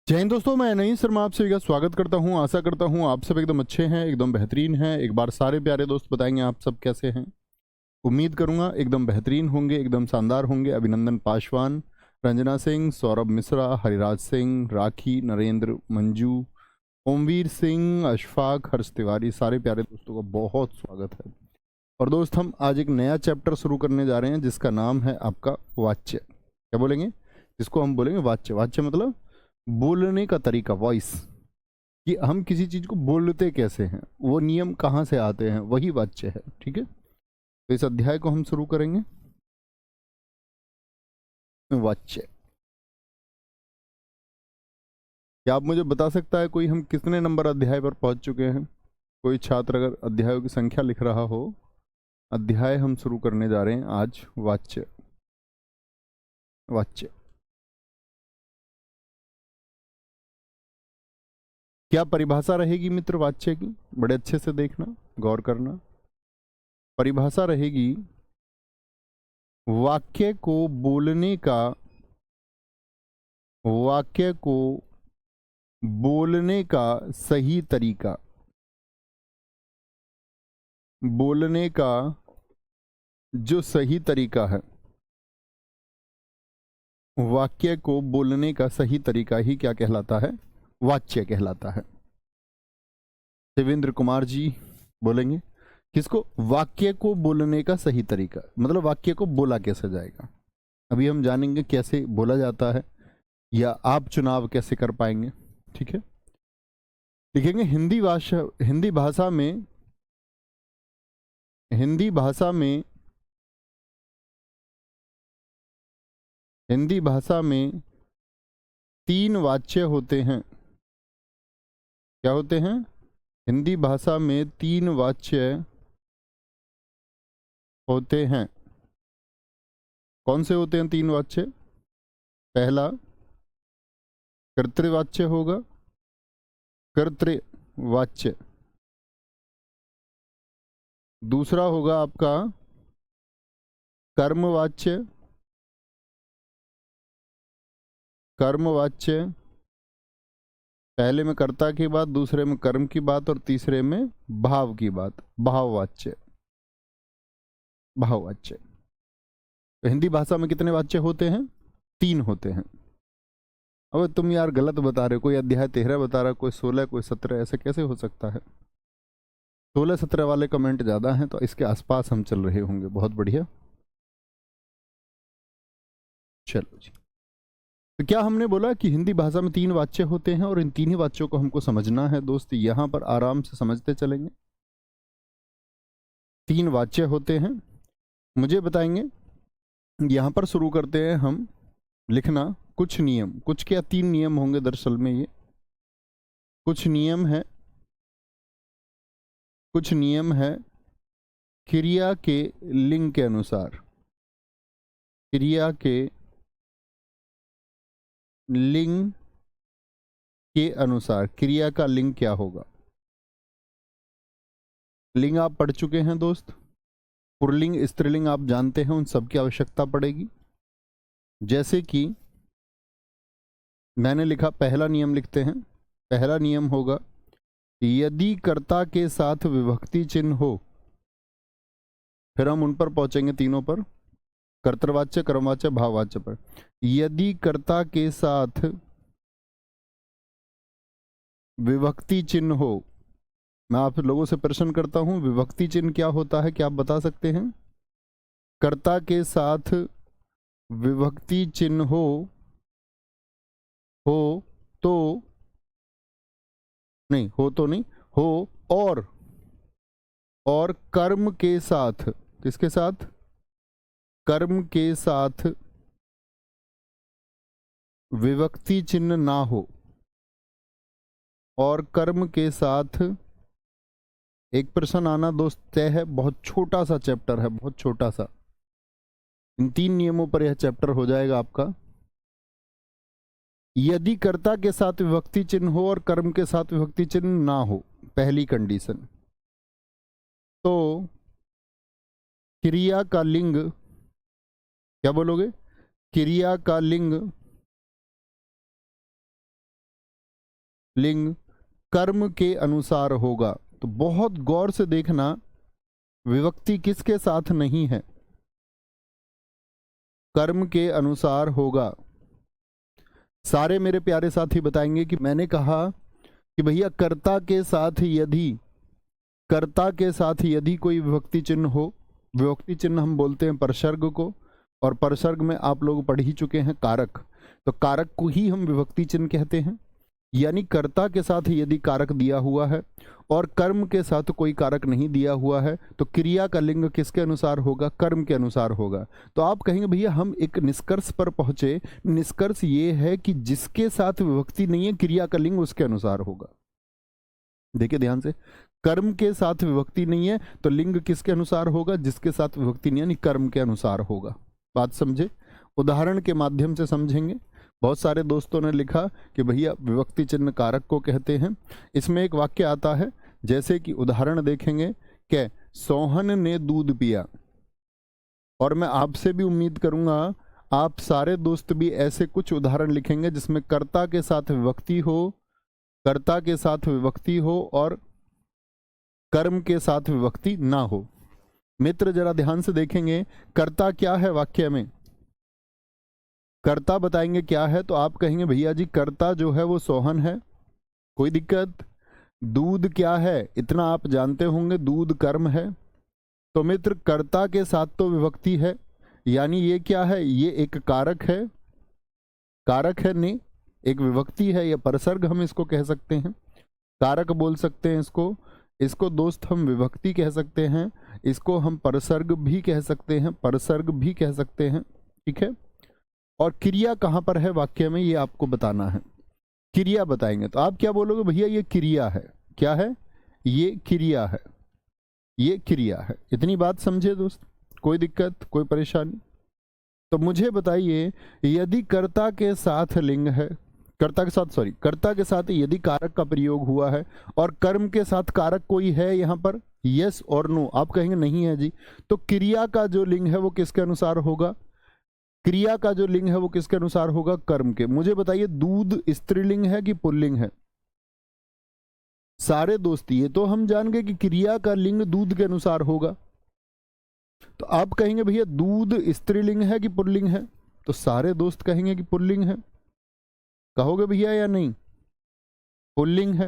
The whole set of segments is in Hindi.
जय हिंद दोस्तों, मैं नहीं शर्मा आप सभी का स्वागत करता हूं। आशा करता हूं आप सब एकदम अच्छे हैं, एकदम बेहतरीन हैं। एक बार सारे प्यारे दोस्त बताएंगे आप सब कैसे हैं। उम्मीद करूंगा एकदम बेहतरीन होंगे, एकदम शानदार होंगे। अभिनंदन पासवान, रंजना सिंह, सौरभ मिश्रा, हरिराज सिंह, राखी, नरेंद्र, मंजू, ओमवीर सिंह, अशफाक, हर्ष तिवारी, सारे प्यारे दोस्तों का बहुत स्वागत है। और दोस्त, हम आज एक नया चैप्टर शुरू करने जा रहे हैं जिसका नाम है आपका वाच्य। क्या बोलेंगे? जिसको हम बोलेंगे वाच्य। वाच्य मतलब बोलने का तरीका, वॉइस, कि हम किसी चीज को बोलते कैसे हैं, वो नियम कहाँ से आते हैं, वही वाच्य है। ठीक है, तो इस अध्याय को हम शुरू करेंगे। वाच्य, क्या आप मुझे बता सकता है कोई हम कितने नंबर अध्याय पर पहुंच चुके हैं? कोई छात्र अगर अध्यायों की संख्या लिख रहा हो। अध्याय हम शुरू करने जा रहे हैं आज वाच्य। वाच्य, क्या परिभाषा रहेगी मित्र वाच्य की? बड़े अच्छे से देखना, गौर करना। परिभाषा रहेगी वाक्य को बोलने का, वाक्य को बोलने का सही तरीका। बोलने का जो सही तरीका है, वाक्य को बोलने का सही तरीका ही क्या कहलाता है? वाच्य कहलाता है। देवेंद्र कुमार जी बोलेंगे किसको? वाक्य को बोलने का सही तरीका मतलब वाक्य को बोला कैसे जाएगा। अभी हम जानेंगे कैसे बोला जाता है, या आप चुनाव कैसे कर पाएंगे। ठीक है, लिखेंगे हिंदी भाषा, हिंदी भाषा में, हिंदी भाषा में, हिंदी भाषा में तीन वाच्य होते हैं। क्या होते हैं? हिंदी भाषा में तीन वाच्य होते हैं। कौन से होते हैं तीन वाच्य? पहला कर्तृवाच्य होगा, कर्तृवाच्य। दूसरा होगा आपका कर्मवाच्य, कर्मवाच्य। पहले में कर्ता की बात, दूसरे में कर्म की बात, और तीसरे में भाव की बात, भाववाच्य। भाववाच्य। तो हिंदी भाषा में कितने वाच्य होते हैं? तीन होते हैं। अब तुम यार गलत बता रहे हो, कोई अध्याय 13 बता रहा है, कोई 16, कोई 17, ऐसे कैसे हो सकता है? 16-17 वाले कमेंट ज्यादा हैं, तो इसके आसपास हम चल रहे होंगे। बहुत बढ़िया, चलो जी। तो क्या हमने बोला कि हिंदी भाषा में तीन वाच्य होते हैं, और इन तीन ही वाच्यों को हमको समझना है दोस्त। यहां पर आराम से समझते चलेंगे। तीन वाच्य होते हैं, मुझे बताएंगे। यहां पर शुरू करते हैं हम लिखना कुछ नियम। कुछ क्या, तीन नियम होंगे दरअसल में। ये कुछ नियम है, कुछ नियम है क्रिया के लिंग के अनुसार। क्रिया के लिंग के अनुसार क्रिया का लिंग क्या होगा? लिंग आप पढ़ चुके हैं दोस्त। पुल्लिंग, स्त्रीलिंग आप जानते हैं, उन सब की आवश्यकता पड़ेगी। जैसे कि मैंने लिखा, पहला नियम लिखते हैं। पहला नियम होगा यदि कर्ता के साथ विभक्ति चिन्ह हो, फिर हम उन पर पहुंचेंगे तीनों पर, कर्तृवाच्य, कर्मवाच्य, भाववाच्य पर। यदि कर्ता के साथ विभक्ति चिन्ह हो, मैं आप लोगों से प्रश्न करता हूं, विभक्ति चिन्ह क्या होता है? क्या आप बता सकते हैं? कर्ता के साथ विभक्ति चिन्ह हो तो, नहीं हो तो नहीं, हो और कर्म के साथ, किसके साथ? कर्म के साथ विभक्ति चिन्ह ना हो, और कर्म के साथ, एक प्रश्न आना दोस्त तय है। बहुत छोटा सा चैप्टर है, बहुत छोटा सा। इन तीन नियमों पर यह चैप्टर हो जाएगा आपका। यदि कर्ता के साथ विभक्ति चिन्ह हो और कर्म के साथ विभक्ति चिन्ह ना हो, पहली कंडीशन, तो क्रिया का लिंग, क्या बोलोगे? क्रिया का लिंग लिंग कर्म के अनुसार होगा। तो बहुत गौर से देखना, विभक्ति किसके साथ नहीं है, कर्म के अनुसार होगा। सारे मेरे प्यारे साथी बताएंगे कि मैंने कहा कि भैया कर्ता के साथ यदि, कर्ता के साथ यदि कोई विभक्ति चिन्ह हो, विभक्ति चिन्ह हम बोलते हैं परसर्ग को, और परसर्ग में आप लोग पढ़ ही चुके हैं कारक, तो कारक को ही हम विभक्ति चिन्ह कहते हैं। यानी कर्ता के साथ यदि कारक दिया हुआ है और कर्म के साथ कोई कारक नहीं दिया हुआ है, तो क्रिया का लिंग किसके अनुसार होगा, कर्म के अनुसार होगा। तो आप कहेंगे भैया हम एक निष्कर्ष पर पहुंचे, निष्कर्ष ये है कि जिसके साथ विभक्ति नहीं है क्रिया का लिंग उसके अनुसार होगा। देखिए ध्यान से, कर्म के साथ विभक्ति नहीं है तो लिंग किसके अनुसार होगा, जिसके साथ विभक्ति नहीं है यानी कर्म के अनुसार होगा। बात समझे, उदाहरण के माध्यम से समझेंगे। बहुत सारे दोस्तों ने लिखा कि भैया विभक्ति चिन्ह कारक को कहते हैं। इसमें एक वाक्य आता है, जैसे कि उदाहरण देखेंगे कि सोहन ने दूध पिया, और मैं आपसे भी उम्मीद करूंगा आप सारे दोस्त भी ऐसे कुछ उदाहरण लिखेंगे जिसमें कर्ता के साथ विभक्ति हो, कर्ता के साथ विभक्ति हो और कर्म के साथ विभक्ति ना हो। मित्र जरा ध्यान से देखेंगे, कर्ता क्या है वाक्य में, कर्ता बताएंगे क्या है, तो आप कहेंगे भैया जी कर्ता जो है वो सोहन है, कोई दिक्कत। दूध क्या है, इतना आप जानते होंगे, दूध कर्म है। तो मित्र कर्ता के साथ तो विभक्ति है, यानी ये क्या है, ये एक कारक है, कारक है नहीं, एक विभक्ति है, या परसर्ग हम इसको कह सकते हैं, कारक बोल सकते हैं इसको। इसको दोस्त हम विभक्ति कह सकते हैं, इसको हम परसर्ग भी कह सकते हैं, परसर्ग भी कह सकते हैं, ठीक है। और क्रिया कहाँ पर है वाक्य में ये आपको बताना है, क्रिया बताएंगे। तो आप क्या बोलोगे, भैया ये क्रिया है, क्या है, ये क्रिया है, ये क्रिया है। इतनी बात समझे दोस्त, कोई दिक्कत कोई परेशानी। तो मुझे बताइए, यदि कर्ता के साथ लिंग है, कर्ता के साथ सॉरी कर्ता के साथ यदि कारक का प्रयोग हुआ है और कर्म के साथ कारक कोई है यहाँ पर, यस और नो, आप कहेंगे नहीं है जी, तो क्रिया का जो लिंग है वो किसके अनुसार होगा, क्रिया का जो लिंग है वो किसके अनुसार होगा, कर्म के। मुझे बताइए दूध स्त्रीलिंग है कि पुल्लिंग है, सारे दोस्त ये तो हम जान गए कि क्रिया का लिंग दूध के अनुसार होगा। तो आप कहेंगे भैया दूध स्त्रीलिंग है कि पुल्लिंग है, तो सारे दोस्त कहेंगे कि पुल्लिंग है। कहोगे भैया या नहीं, पुल्लिंग है,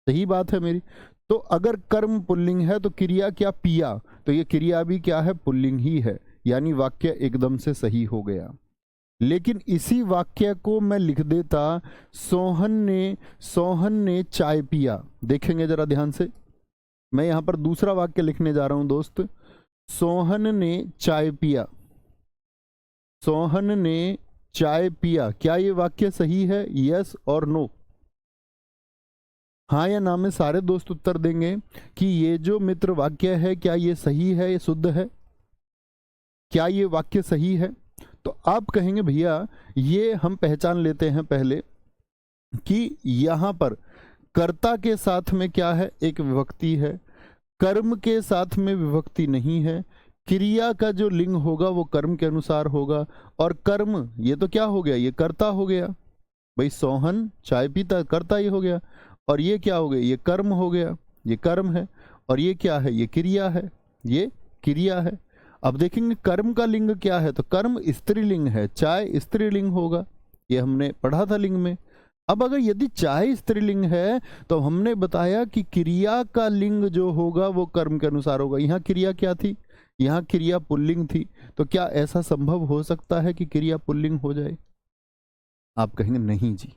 सही बात है मेरी। तो अगर कर्म पुल्लिंग है तो क्रिया क्या, पिया, तो ये क्रिया भी क्या है, पुल्लिंग ही है, यानी वाक्य एकदम से सही हो गया। लेकिन इसी वाक्य को मैं लिख देता, सोहन ने चाय पिया। देखेंगे जरा ध्यान से, मैं यहां पर दूसरा वाक्य लिखने जा रहा हूं दोस्त, सोहन ने चाय पिया, सोहन ने चाय पिया। क्या ये वाक्य सही है, यस और नो, हाँ या ना में सारे दोस्त उत्तर देंगे कि ये जो मित्र वाक्य है क्या ये सही है, ये शुद्ध है, क्या ये वाक्य सही है। तो आप कहेंगे भैया ये हम पहचान लेते हैं पहले कि यहां पर कर्ता के साथ में क्या है, एक विभक्ति है, कर्म के साथ में विभक्ति नहीं है, क्रिया का जो लिंग होगा वो कर्म के अनुसार होगा, और कर्म ये तो क्या हो गया, ये कर्ता हो गया भाई, सोहन चाय पीता कर्ता ये हो गया, और ये क्या हो गया, ये कर्म हो गया, ये कर्म है, और ये क्या है, ये क्रिया है, ये क्रिया है। अब देखेंगे कर्म का लिंग क्या है, तो कर्म स्त्रीलिंग है, चाय स्त्रीलिंग होगा, ये हमने पढ़ा था लिंग में। अब अगर यदि चाय स्त्रीलिंग है तो हमने बताया कि क्रिया का लिंग जो होगा वो कर्म के अनुसार होगा। यहाँ क्रिया क्या थी, यहाँ क्रिया पुल्लिंग थी, तो क्या ऐसा संभव हो सकता है कि क्रिया पुल्लिंग हो जाए? आप कहेंगे नहीं जी,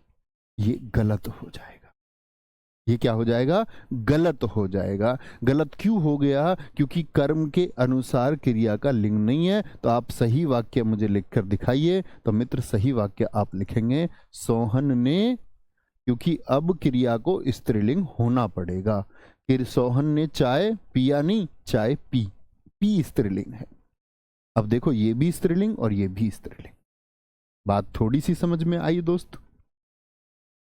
ये गलत हो जाएगा। ये क्या हो जाएगा, गलत हो जाएगा। गलत क्यों हो गया, क्योंकि कर्म के अनुसार क्रिया का लिंग नहीं है। तो आप सही वाक्य मुझे लिखकर दिखाइए। तो मित्र सही वाक्य आप लिखेंगे सोहन ने, क्योंकि अब क्रिया को स्त्रीलिंग होना पड़ेगा। फिर सोहन ने चाय पिया नहीं, चाय पी, पी स्त्रीलिंग है। अब देखो ये भी स्त्रीलिंग और ये भी स्त्रीलिंग। बात थोड़ी सी समझ में आई दोस्त,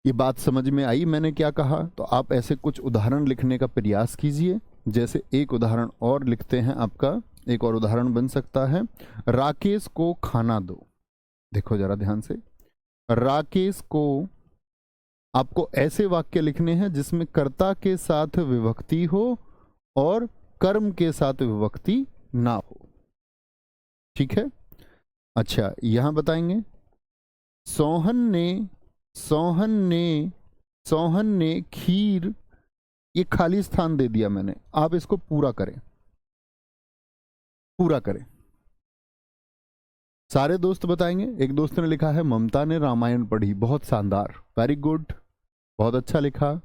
ये बात समझ में आई मैंने क्या कहा? तो आप ऐसे कुछ उदाहरण लिखने का प्रयास कीजिए। जैसे एक उदाहरण और लिखते हैं, आपका एक और उदाहरण बन सकता है, राकेश को खाना दो। देखो जरा ध्यान से, राकेश को आपको ऐसे वाक्य लिखने हैं जिसमें कर्ता के साथ विभक्ति हो और कर्म के साथ विभक्ति ना हो। ठीक है। अच्छा, यहां बताएंगे सोहन ने सोहन ने सोहन ने खीर, ये खाली स्थान दे दिया मैंने, आप इसको पूरा करें, पूरा करें। सारे दोस्त बताएंगे। एक दोस्त ने लिखा है ममता ने रामायण पढ़ी, बहुत शानदार, वेरी गुड, बहुत अच्छा लिखा।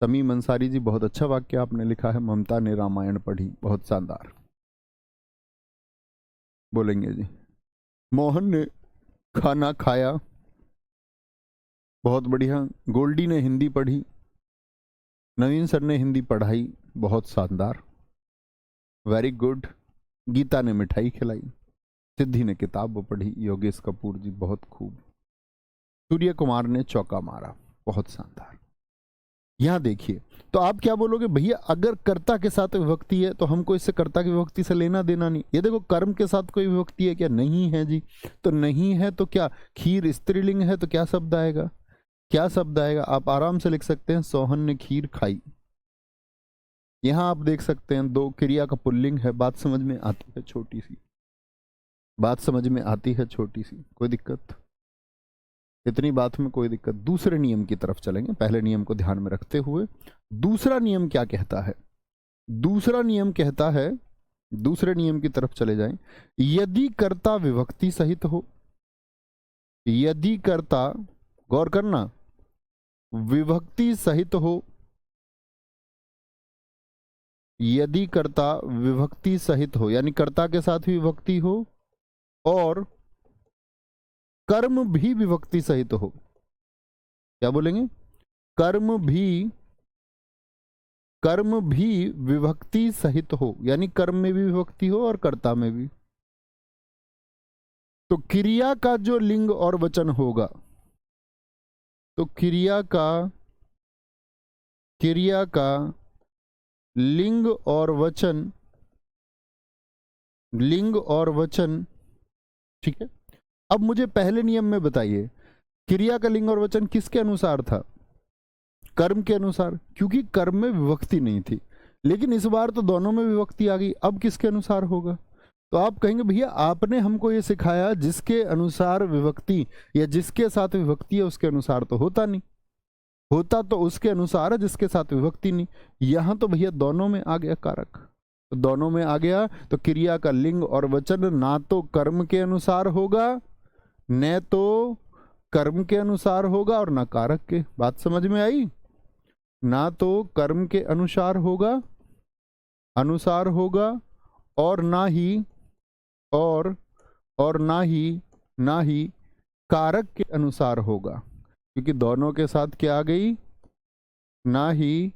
तमीम अंसारी जी, बहुत अच्छा वाक्य आपने लिखा है, ममता ने रामायण पढ़ी, बहुत शानदार। बोलेंगे जी मोहन ने खाना खाया, बहुत बढ़िया। गोल्डी ने हिंदी पढ़ी, नवीन सर ने हिंदी पढ़ाई, बहुत शानदार, वेरी गुड। गीता ने मिठाई खिलाई, सिद्धि ने किताब पढ़ी, योगेश कपूर जी बहुत खूब। सूर्य कुमार ने चौका मारा, बहुत शानदार। यहां देखिए, तो आप क्या बोलोगे, भैया अगर कर्ता के साथ विभक्ति है तो हमको इससे कर्ता की विभक्ति से लेना देना नहीं। ये देखो कर्म के साथ कोई विभक्ति है क्या, नहीं है जी। तो नहीं है तो क्या, खीर स्त्रीलिंग है तो क्या शब्द आएगा, क्या शब्द आएगा, आप आराम से लिख सकते हैं सोहन ने खीर खाई। यहां आप देख सकते हैं दो क्रिया का पुल्लिंग है, बात समझ में आती है, छोटी सी बात समझ में आती है, छोटी सी, कोई दिक्कत, इतनी बात में कोई दिक्कत। दूसरे नियम की तरफ चलेंगे, पहले नियम को ध्यान में रखते हुए। दूसरा नियम क्या कहता है, दूसरा नियम कहता है, दूसरे नियम की तरफ चले जाएं, यदि कर्ता विभक्ति सहित हो, यदि कर्ता, गौर करना, विभक्ति सहित हो, यदि कर्ता विभक्ति सहित हो, यानी कर्ता के साथ विभक्ति हो और कर्म भी विभक्ति सहित हो। क्या बोलेंगे, कर्म भी विभक्ति सहित हो, यानी कर्म में भी विभक्ति हो और कर्ता में भी। तो क्रिया का जो लिंग और वचन होगा, तो क्रिया का लिंग और वचन, ठीक है। अब मुझे पहले नियम में बताइए, क्रिया का लिंग और वचन किसके अनुसार था, कर्म के अनुसार, क्योंकि कर्म में विभक्ति नहीं थी। लेकिन इस बार तो दोनों में विभक्ति आ गई, अब किसके अनुसार होगा। तो आप कहेंगे भैया आपने हमको ये सिखाया जिसके अनुसार विभक्ति या जिसके साथ विभक्ति है उसके अनुसार तो होता नहीं, होता तो उसके अनुसार है जिसके साथ विभक्ति नहीं। यहां तो भैया दोनों में आ गया कारक, तो दोनों में आ गया, तो क्रिया का लिंग और वचन ना तो कर्म के अनुसार होगा, न तो कर्म के अनुसार होगा और ना कारक के। बात समझ में आई, ना तो कर्म के अनुसार होगा और ना ही कारक के अनुसार होगा, क्योंकि दोनों के साथ क्या आ गई, ना ही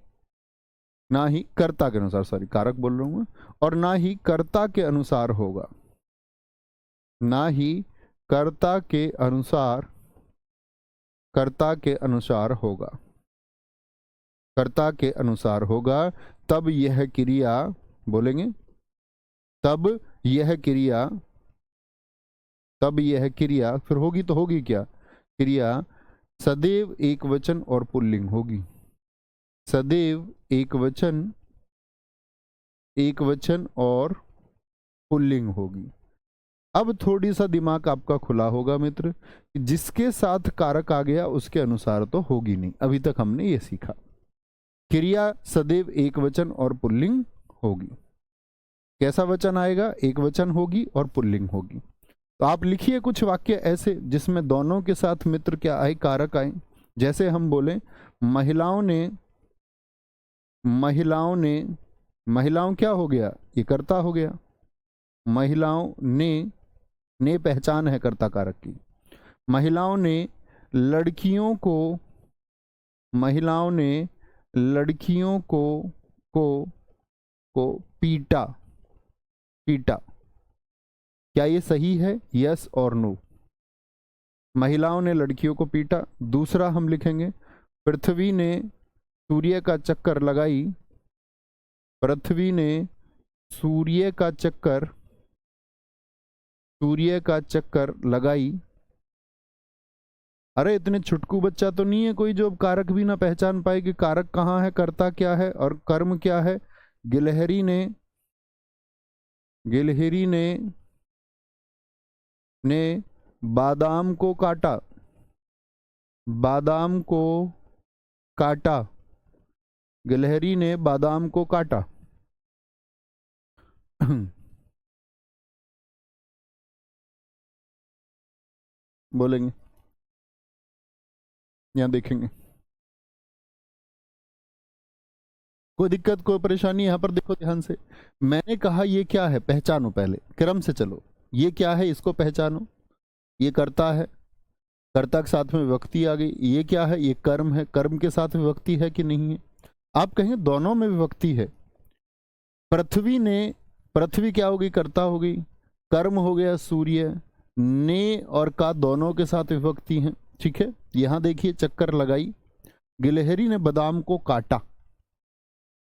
कर्ता के अनुसार, सॉरी कारक बोल रहा हूं मैं, और ना ही कर्ता के अनुसार होगा, ना ही कर्ता के अनुसार होगा, कर्ता के अनुसार होगा। तब यह क्रिया, बोलेंगे तब यह क्रिया फिर होगी तो होगी क्या, क्रिया सदैव एक वचन और पुल्लिंग होगी, सदैव एक वचन और पुल्लिंग होगी। अब थोड़ी सा दिमाग आपका खुला होगा मित्र, जिसके साथ कारक आ गया उसके अनुसार तो होगी नहीं। अभी तक हमने ये सीखा, क्रिया सदैव एक वचन और पुल्लिंग होगी। कैसा वचन आएगा, एक वचन होगी और पुल्लिंग होगी। तो आप लिखिए कुछ वाक्य ऐसे जिसमें दोनों के साथ मित्र क्या आए, कारक आए। जैसे हम बोले महिलाओं क्या हो गया, ये कर्ता हो गया, महिलाओं ने पहचान है कर्ता कारक की। महिलाओं ने लड़कियों को पीटा, क्या ये सही है, यस और नो। महिलाओं ने लड़कियों को पीटा। दूसरा हम लिखेंगे पृथ्वी ने सूर्य का चक्कर लगाई, पृथ्वी ने सूर्य का चक्कर लगाई। अरे इतने छुटकू बच्चा तो नहीं है कोई जो अब कारक भी ना पहचान पाए कि कारक कहाँ है, कर्ता क्या है और कर्म क्या है। गिलहरी ने बादाम को काटा, बादाम को काटा, गिलहरी ने बादाम को काटा। बोलेंगे, यहां देखेंगे। कोई दिक्कत कोई परेशानी? यहां पर देखो ध्यान से, मैंने कहा ये क्या है, पहचानो, पहले क्रम से चलो। ये क्या है, इसको पहचानो। ये कर्ता है, कर्ता के साथ में विभक्ति आ गई। ये क्या है, ये कर्म है, कर्म के साथ विभक्ति है कि नहीं है? आप कहेंगे दोनों में विभक्ति है। पृथ्वी ने, पृथ्वी क्या होगी, कर्ता होगी। कर्म हो गया सूर्य, ने और का दोनों के साथ विभक्ति है। ठीक है, यहां देखिए चक्कर लगाई, गिलहरी ने बादाम को काटा।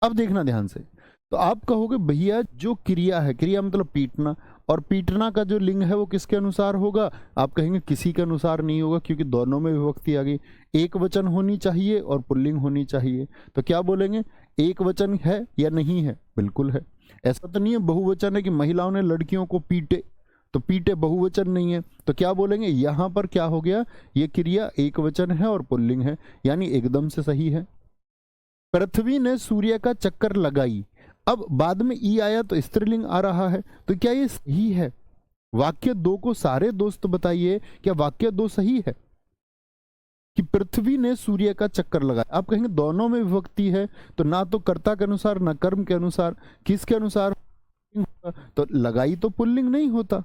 अब देखना ध्यान से, तो आप कहोगे भैया जो क्रिया है, क्रिया मतलब पीटना, और पीटना का जो लिंग है वो किसके अनुसार होगा? आप कहेंगे किसी के अनुसार नहीं होगा, क्योंकि दोनों में विभक्ति आ गई। एक वचन होनी चाहिए और पुल्लिंग होनी चाहिए। तो क्या बोलेंगे, एक वचन है या नहीं है? बिल्कुल है। ऐसा तो नहीं है बहुवचन है कि महिलाओं ने लड़कियों को पीटे, तो पीटे बहुवचन नहीं है। तो क्या बोलेंगे, यहां पर क्या हो गया, ये क्रिया एक वचन है और पुल्लिंग है, यानी एकदम से सही है। पृथ्वी ने सूर्य का चक्कर लगाई, अब बाद में ई आया तो स्त्रीलिंग आ रहा है, तो क्या ये सही है? वाक्य दो को सारे दोस्त बताइए, क्या वाक्य दो सही है कि पृथ्वी ने सूर्य का चक्कर लगाया? आप कहेंगे दोनों में विभक्ति है, तो ना तो कर्ता के अनुसार ना कर्म के अनुसार, किसके अनुसार? तो लगाई तो पुल्लिंग नहीं होता।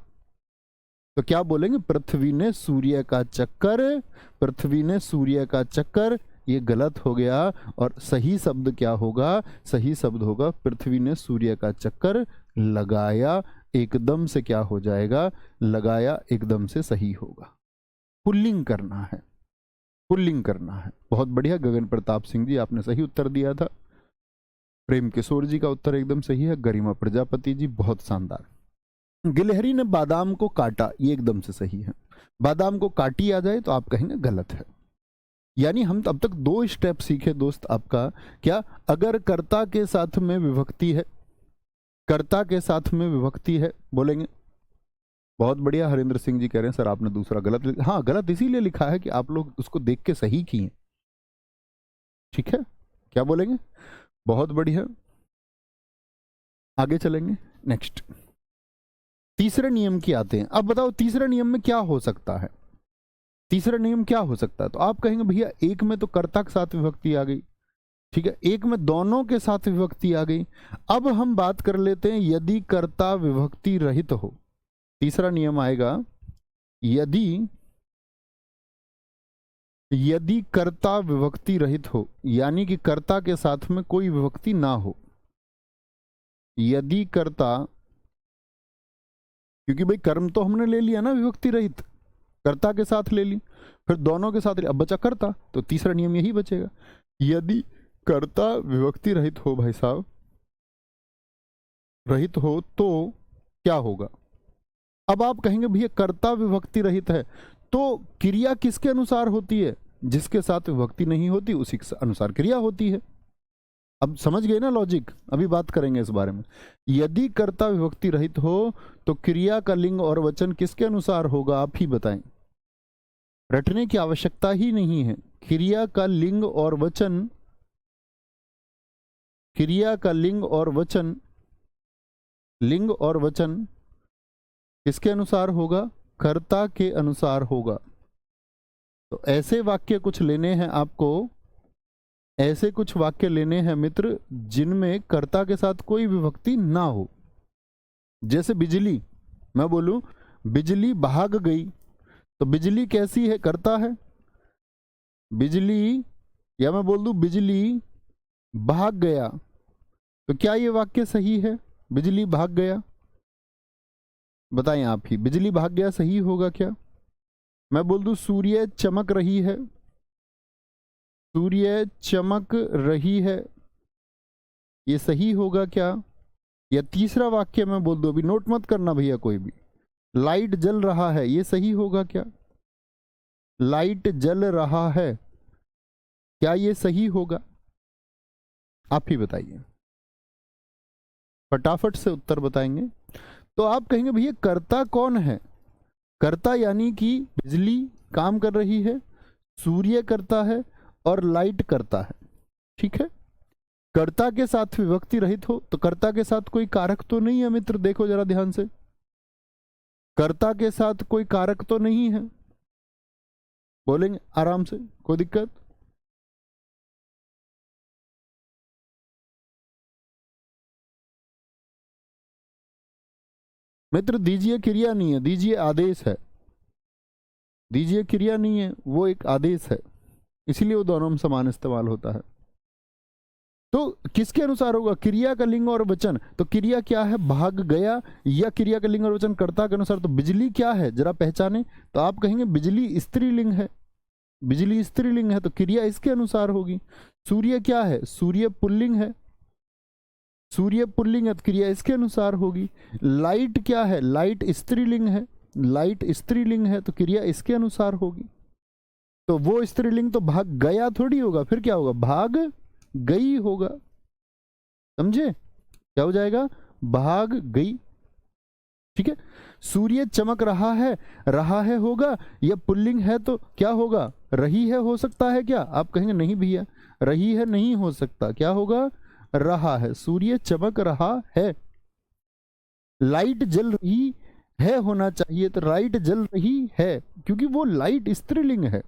तो क्या बोलेंगे, पृथ्वी ने सूर्य का चक्कर, पृथ्वी ने सूर्य का चक्कर, ये गलत हो गया। और सही शब्द क्या होगा, सही शब्द होगा पृथ्वी ने सूर्य का चक्कर लगाया। एकदम से क्या हो जाएगा, लगाया एकदम से सही होगा। पुल्लिंग करना है, पुल्लिंग करना है। बहुत बढ़िया गगन प्रताप सिंह जी, आपने सही उत्तर दिया था। प्रेम किशोर जी का उत्तर एकदम सही है। गरिमा प्रजापति जी, बहुत शानदार। गिलहरी ने बादाम को काटा, ये एकदम से सही है। बादाम को काटी आ जाए तो आप कहेंगे गलत है। यानी हम अब तक दो स्टेप सीखे दोस्त आपका, क्या? अगर कर्ता के साथ में विभक्ति है, कर्ता के साथ में विभक्ति है, बोलेंगे। बहुत बढ़िया, हरिंद्र सिंह जी कह रहे हैं सर आपने दूसरा गलत हाँ, गलत इसीलिए लिखा है कि आप लोग उसको देख के सही किए। ठीक है, क्या बोलेंगे? बहुत बढ़िया, आगे चलेंगे। नेक्स्ट, तीसरे नियम की आते हैं। अब बताओ तीसरे नियम में क्या हो सकता है, तीसरा नियम क्या हो सकता है? तो आप कहेंगे भैया एक में तो कर्ता के साथ विभक्ति आ गई, ठीक है, एक में दोनों के साथ विभक्ति आ गई। अब हम बात कर लेते हैं यदि कर्ता विभक्ति रहित हो। तीसरा नियम आएगा, यदि कर्ता विभक्ति रहित हो, यानी कि कर्ता के साथ में कोई विभक्ति ना हो। यदि कर्ता, क्योंकि भाई कर्म तो हमने ले लिया ना विभक्ति रहित, कर्ता के साथ ले ली, फिर दोनों के साथ ले, अब बचा कर्ता, तो तीसरा नियम यही बचेगा। यदि कर्ता विभक्ति रहित हो, भाई साहब रहित हो, तो क्या होगा? अब आप कहेंगे भैया कर्ता विभक्ति रहित है तो क्रिया किसके अनुसार होती है? जिसके साथ विभक्ति नहीं होती उसी के अनुसार क्रिया होती है। अब समझ गए ना लॉजिक? अभी बात करेंगे इस बारे में। यदि कर्ता विभक्ति रहित हो तो क्रिया का लिंग और वचन किसके अनुसार होगा, आप ही बताएं। रटने की आवश्यकता ही नहीं है। क्रिया का लिंग और वचन, क्रिया का लिंग और वचन, लिंग और वचन किसके अनुसार होगा? कर्ता के अनुसार होगा। तो ऐसे वाक्य कुछ लेने हैं आपको, ऐसे कुछ वाक्य लेने हैं मित्र जिनमें कर्ता के साथ कोई विभक्ति ना हो। जैसे बिजली, मैं बोलूं बिजली भाग गई, तो बिजली कैसी है? कर्ता है बिजली, या मैं बोल दूं बिजली भाग गया, तो क्या ये वाक्य सही है? बिजली भाग गया, बताएं आप ही, बिजली भाग गया सही होगा क्या? मैं बोल दूं सूर्य चमक रही है, सूर्य चमक रही है, ये सही होगा क्या? या तीसरा वाक्य मैं बोल दूं, अभी नोट मत करना भैया कोई भी, लाइट जल रहा है, ये सही होगा क्या? लाइट जल रहा है, क्या ये सही होगा? आप ही बताइए, फटाफट से उत्तर बताएंगे। तो आप कहेंगे भैया कर्ता कौन है? कर्ता यानी कि बिजली काम कर रही है, सूर्य करता है और लाइट करता है। ठीक है, कर्ता के साथ विभक्ति रहित हो तो कर्ता के साथ कोई कारक तो नहीं है मित्र, देखो जरा ध्यान से, कर्ता के साथ कोई कारक तो नहीं है, बोलेंगे आराम से, कोई दिक्कत? मित्र दीजिए क्रिया नहीं है, दीजिए आदेश है, दीजिए क्रिया नहीं है, वो एक आदेश है, इसीलिए वो दोनों में समान इस्तेमाल होता है। तो किसके अनुसार होगा? क्रिया का लिंग और वचन। तो क्रिया क्या है? भाग गया, या क्रिया का लिंग और वचन कर्ता के अनुसार। तो बिजली क्या है जरा पहचाने, तो आप कहेंगे बिजली स्त्रीलिंग है, बिजली स्त्रीलिंग है तो क्रिया इसके अनुसार होगी। सूर्य क्या है? सूर्य पुल्लिंग है, सूर्य पुल्लिंग है तो क्रिया इसके अनुसार होगी। लाइट क्या है? लाइट स्त्रीलिंग है, लाइट स्त्रीलिंग है तो क्रिया इसके अनुसार होगी। तो वो स्त्रीलिंग तो भाग गया थोड़ी होगा, फिर क्या होगा? भाग गई होगा, समझे? क्या हो जाएगा? भाग गई। ठीक है, सूर्य चमक रहा है होगा, या पुल्लिंग है तो क्या होगा? रही है हो सकता है क्या? आप कहेंगे नहीं भैया, रही है नहीं हो सकता, क्या होगा? रहा है। सूर्य चमक रहा है। लाइट जल रही है होना चाहिए, तो लाइट जल रही है, क्योंकि वो लाइट स्त्रीलिंग है।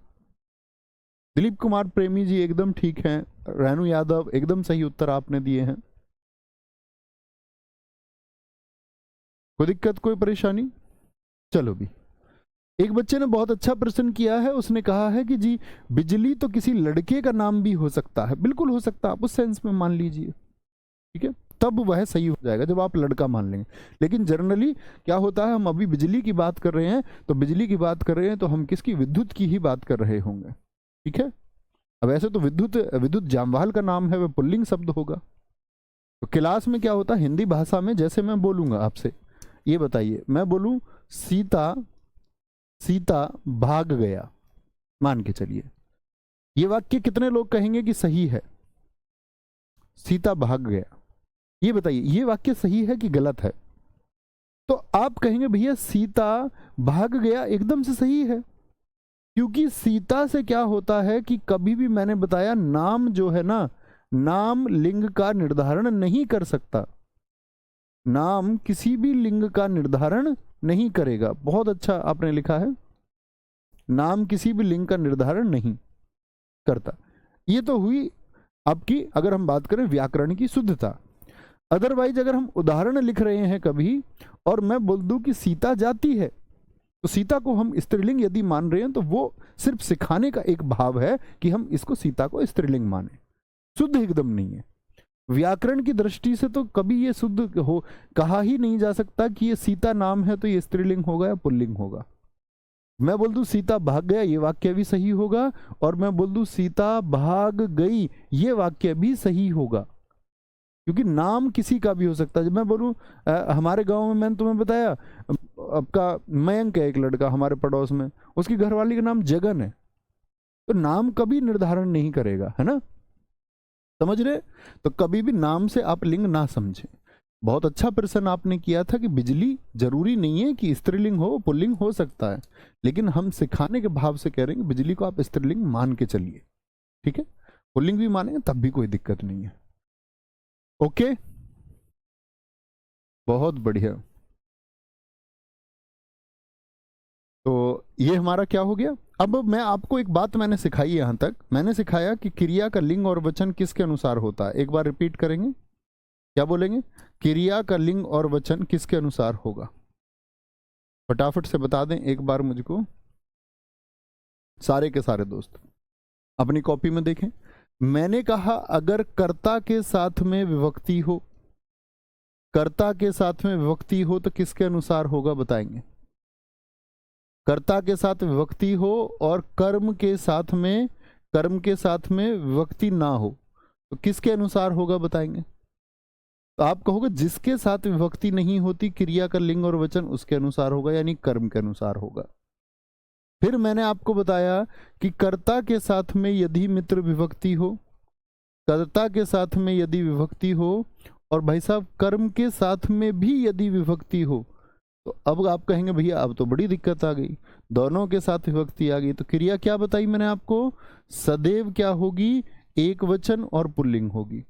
दिलीप कुमार प्रेमी जी एकदम ठीक हैं, रेणु यादव एकदम सही उत्तर आपने दिए हैं। कोई दिक्कत, कोई परेशानी? चलो भी, एक बच्चे ने बहुत अच्छा प्रश्न किया है, उसने कहा है कि जी बिजली तो किसी लड़के का नाम भी हो सकता है। बिल्कुल हो सकता है, आप उस सेंस में मान लीजिए, ठीक है, तब वह सही हो जाएगा जब आप लड़का मान लेंगे। लेकिन जनरली क्या होता है, हम अभी बिजली की बात कर रहे हैं, तो बिजली की बात कर रहे हैं तो हम किसकी? विद्युत की ही बात कर रहे होंगे। ठीक है, अब ऐसे तो विद्युत जामवाल का नाम है, वह पुल्लिंग शब्द होगा। तो क्लास में क्या होता है, हिंदी भाषा में जैसे मैं बोलूंगा आपसे, ये बताइए, मैं बोलूं सीता भाग गया, मान के चलिए, ये वाक्य कितने लोग कहेंगे कि सही है? सीता भाग गया, ये बताइए ये वाक्य सही है कि गलत है? तो आप कहेंगे भैया सीता भाग गया एकदम से सही है, क्योंकि सीता से क्या होता है कि कभी भी मैंने बताया नाम जो है ना, नाम लिंग का निर्धारण नहीं कर सकता, नाम किसी भी लिंग का निर्धारण नहीं करेगा। बहुत अच्छा आपने लिखा है, नाम किसी भी लिंग का निर्धारण नहीं करता। ये तो हुई आपकी, अगर हम बात करें व्याकरण की शुद्धता। अदरवाइज अगर हम उदाहरण लिख रहे हैं कभी और मैं बोल दूं कि सीता जाती है, तो सीता को हम स्त्रीलिंग यदि मान रहे हैं तो वो सिर्फ सिखाने का एक भाव है कि हम इसको सीता को स्त्रीलिंग माने, शुद्ध एकदम नहीं है। व्याकरण की दृष्टि से तो कभी ये शुद्ध हो कहा ही नहीं जा सकता कि ये सीता नाम है तो ये स्त्रीलिंग होगा या पुल्लिंग होगा। मैं बोल दूं सीता भाग गया, ये वाक्य भी सही होगा, और मैं बोल दूं सीता भाग गई, ये वाक्य भी सही होगा, क्योंकि नाम किसी का भी हो सकता है। जब मैं बोलूं हमारे गांव में, मैंने तुम्हें बताया, आपका मयंक है एक लड़का हमारे पड़ोस में, उसकी घरवाली का नाम जगन है, तो नाम कभी निर्धारण नहीं करेगा, है ना, समझ रहे? तो कभी भी नाम से आप लिंग ना समझें। बहुत अच्छा प्रश्न आपने किया था कि बिजली जरूरी नहीं है कि स्त्रीलिंग हो, पुल्लिंग हो सकता है, लेकिन हम सिखाने के भाव से कह रहे हैं कि बिजली को आप स्त्रीलिंग मान के चलिए, ठीक है, पुल्लिंग भी मानेंगे तब भी कोई दिक्कत नहीं है। ओके, बहुत बढ़िया। तो ये हमारा क्या हो गया? अब मैं आपको एक बात मैंने सिखाई, यहां तक मैंने सिखाया कि क्रिया का लिंग और वचन किसके अनुसार होता है। एक बार रिपीट करेंगे, क्या बोलेंगे? क्रिया का लिंग और वचन किसके अनुसार होगा? फटाफट से बता दें एक बार मुझको, सारे के सारे दोस्त अपनी कॉपी में देखें। मैंने कहा अगर कर्ता के साथ में विभक्ति हो, कर्ता के साथ में विभक्ति हो तो किसके अनुसार होगा बताएंगे? कर्ता के साथ विभक्ति हो और कर्म के साथ में विभक्ति ना हो तो किसके अनुसार होगा बताएंगे? तो आप कहोगे जिसके साथ विभक्ति नहीं होती क्रिया का लिंग और वचन उसके अनुसार होगा, यानी कर्म के अनुसार होगा। फिर मैंने आपको बताया कि कर्ता के साथ में यदि मित्र विभक्ति हो, कर्ता के साथ में यदि विभक्ति हो, और भाई साहब कर्म के साथ में भी यदि विभक्ति हो, तो अब आप कहेंगे भैया अब तो बड़ी दिक्कत आ गई, दोनों के साथ विभक्ति आ गई, तो क्रिया क्या बताई मैंने आपको, सदैव क्या होगी, एक वचन और पुल्लिंग होगी।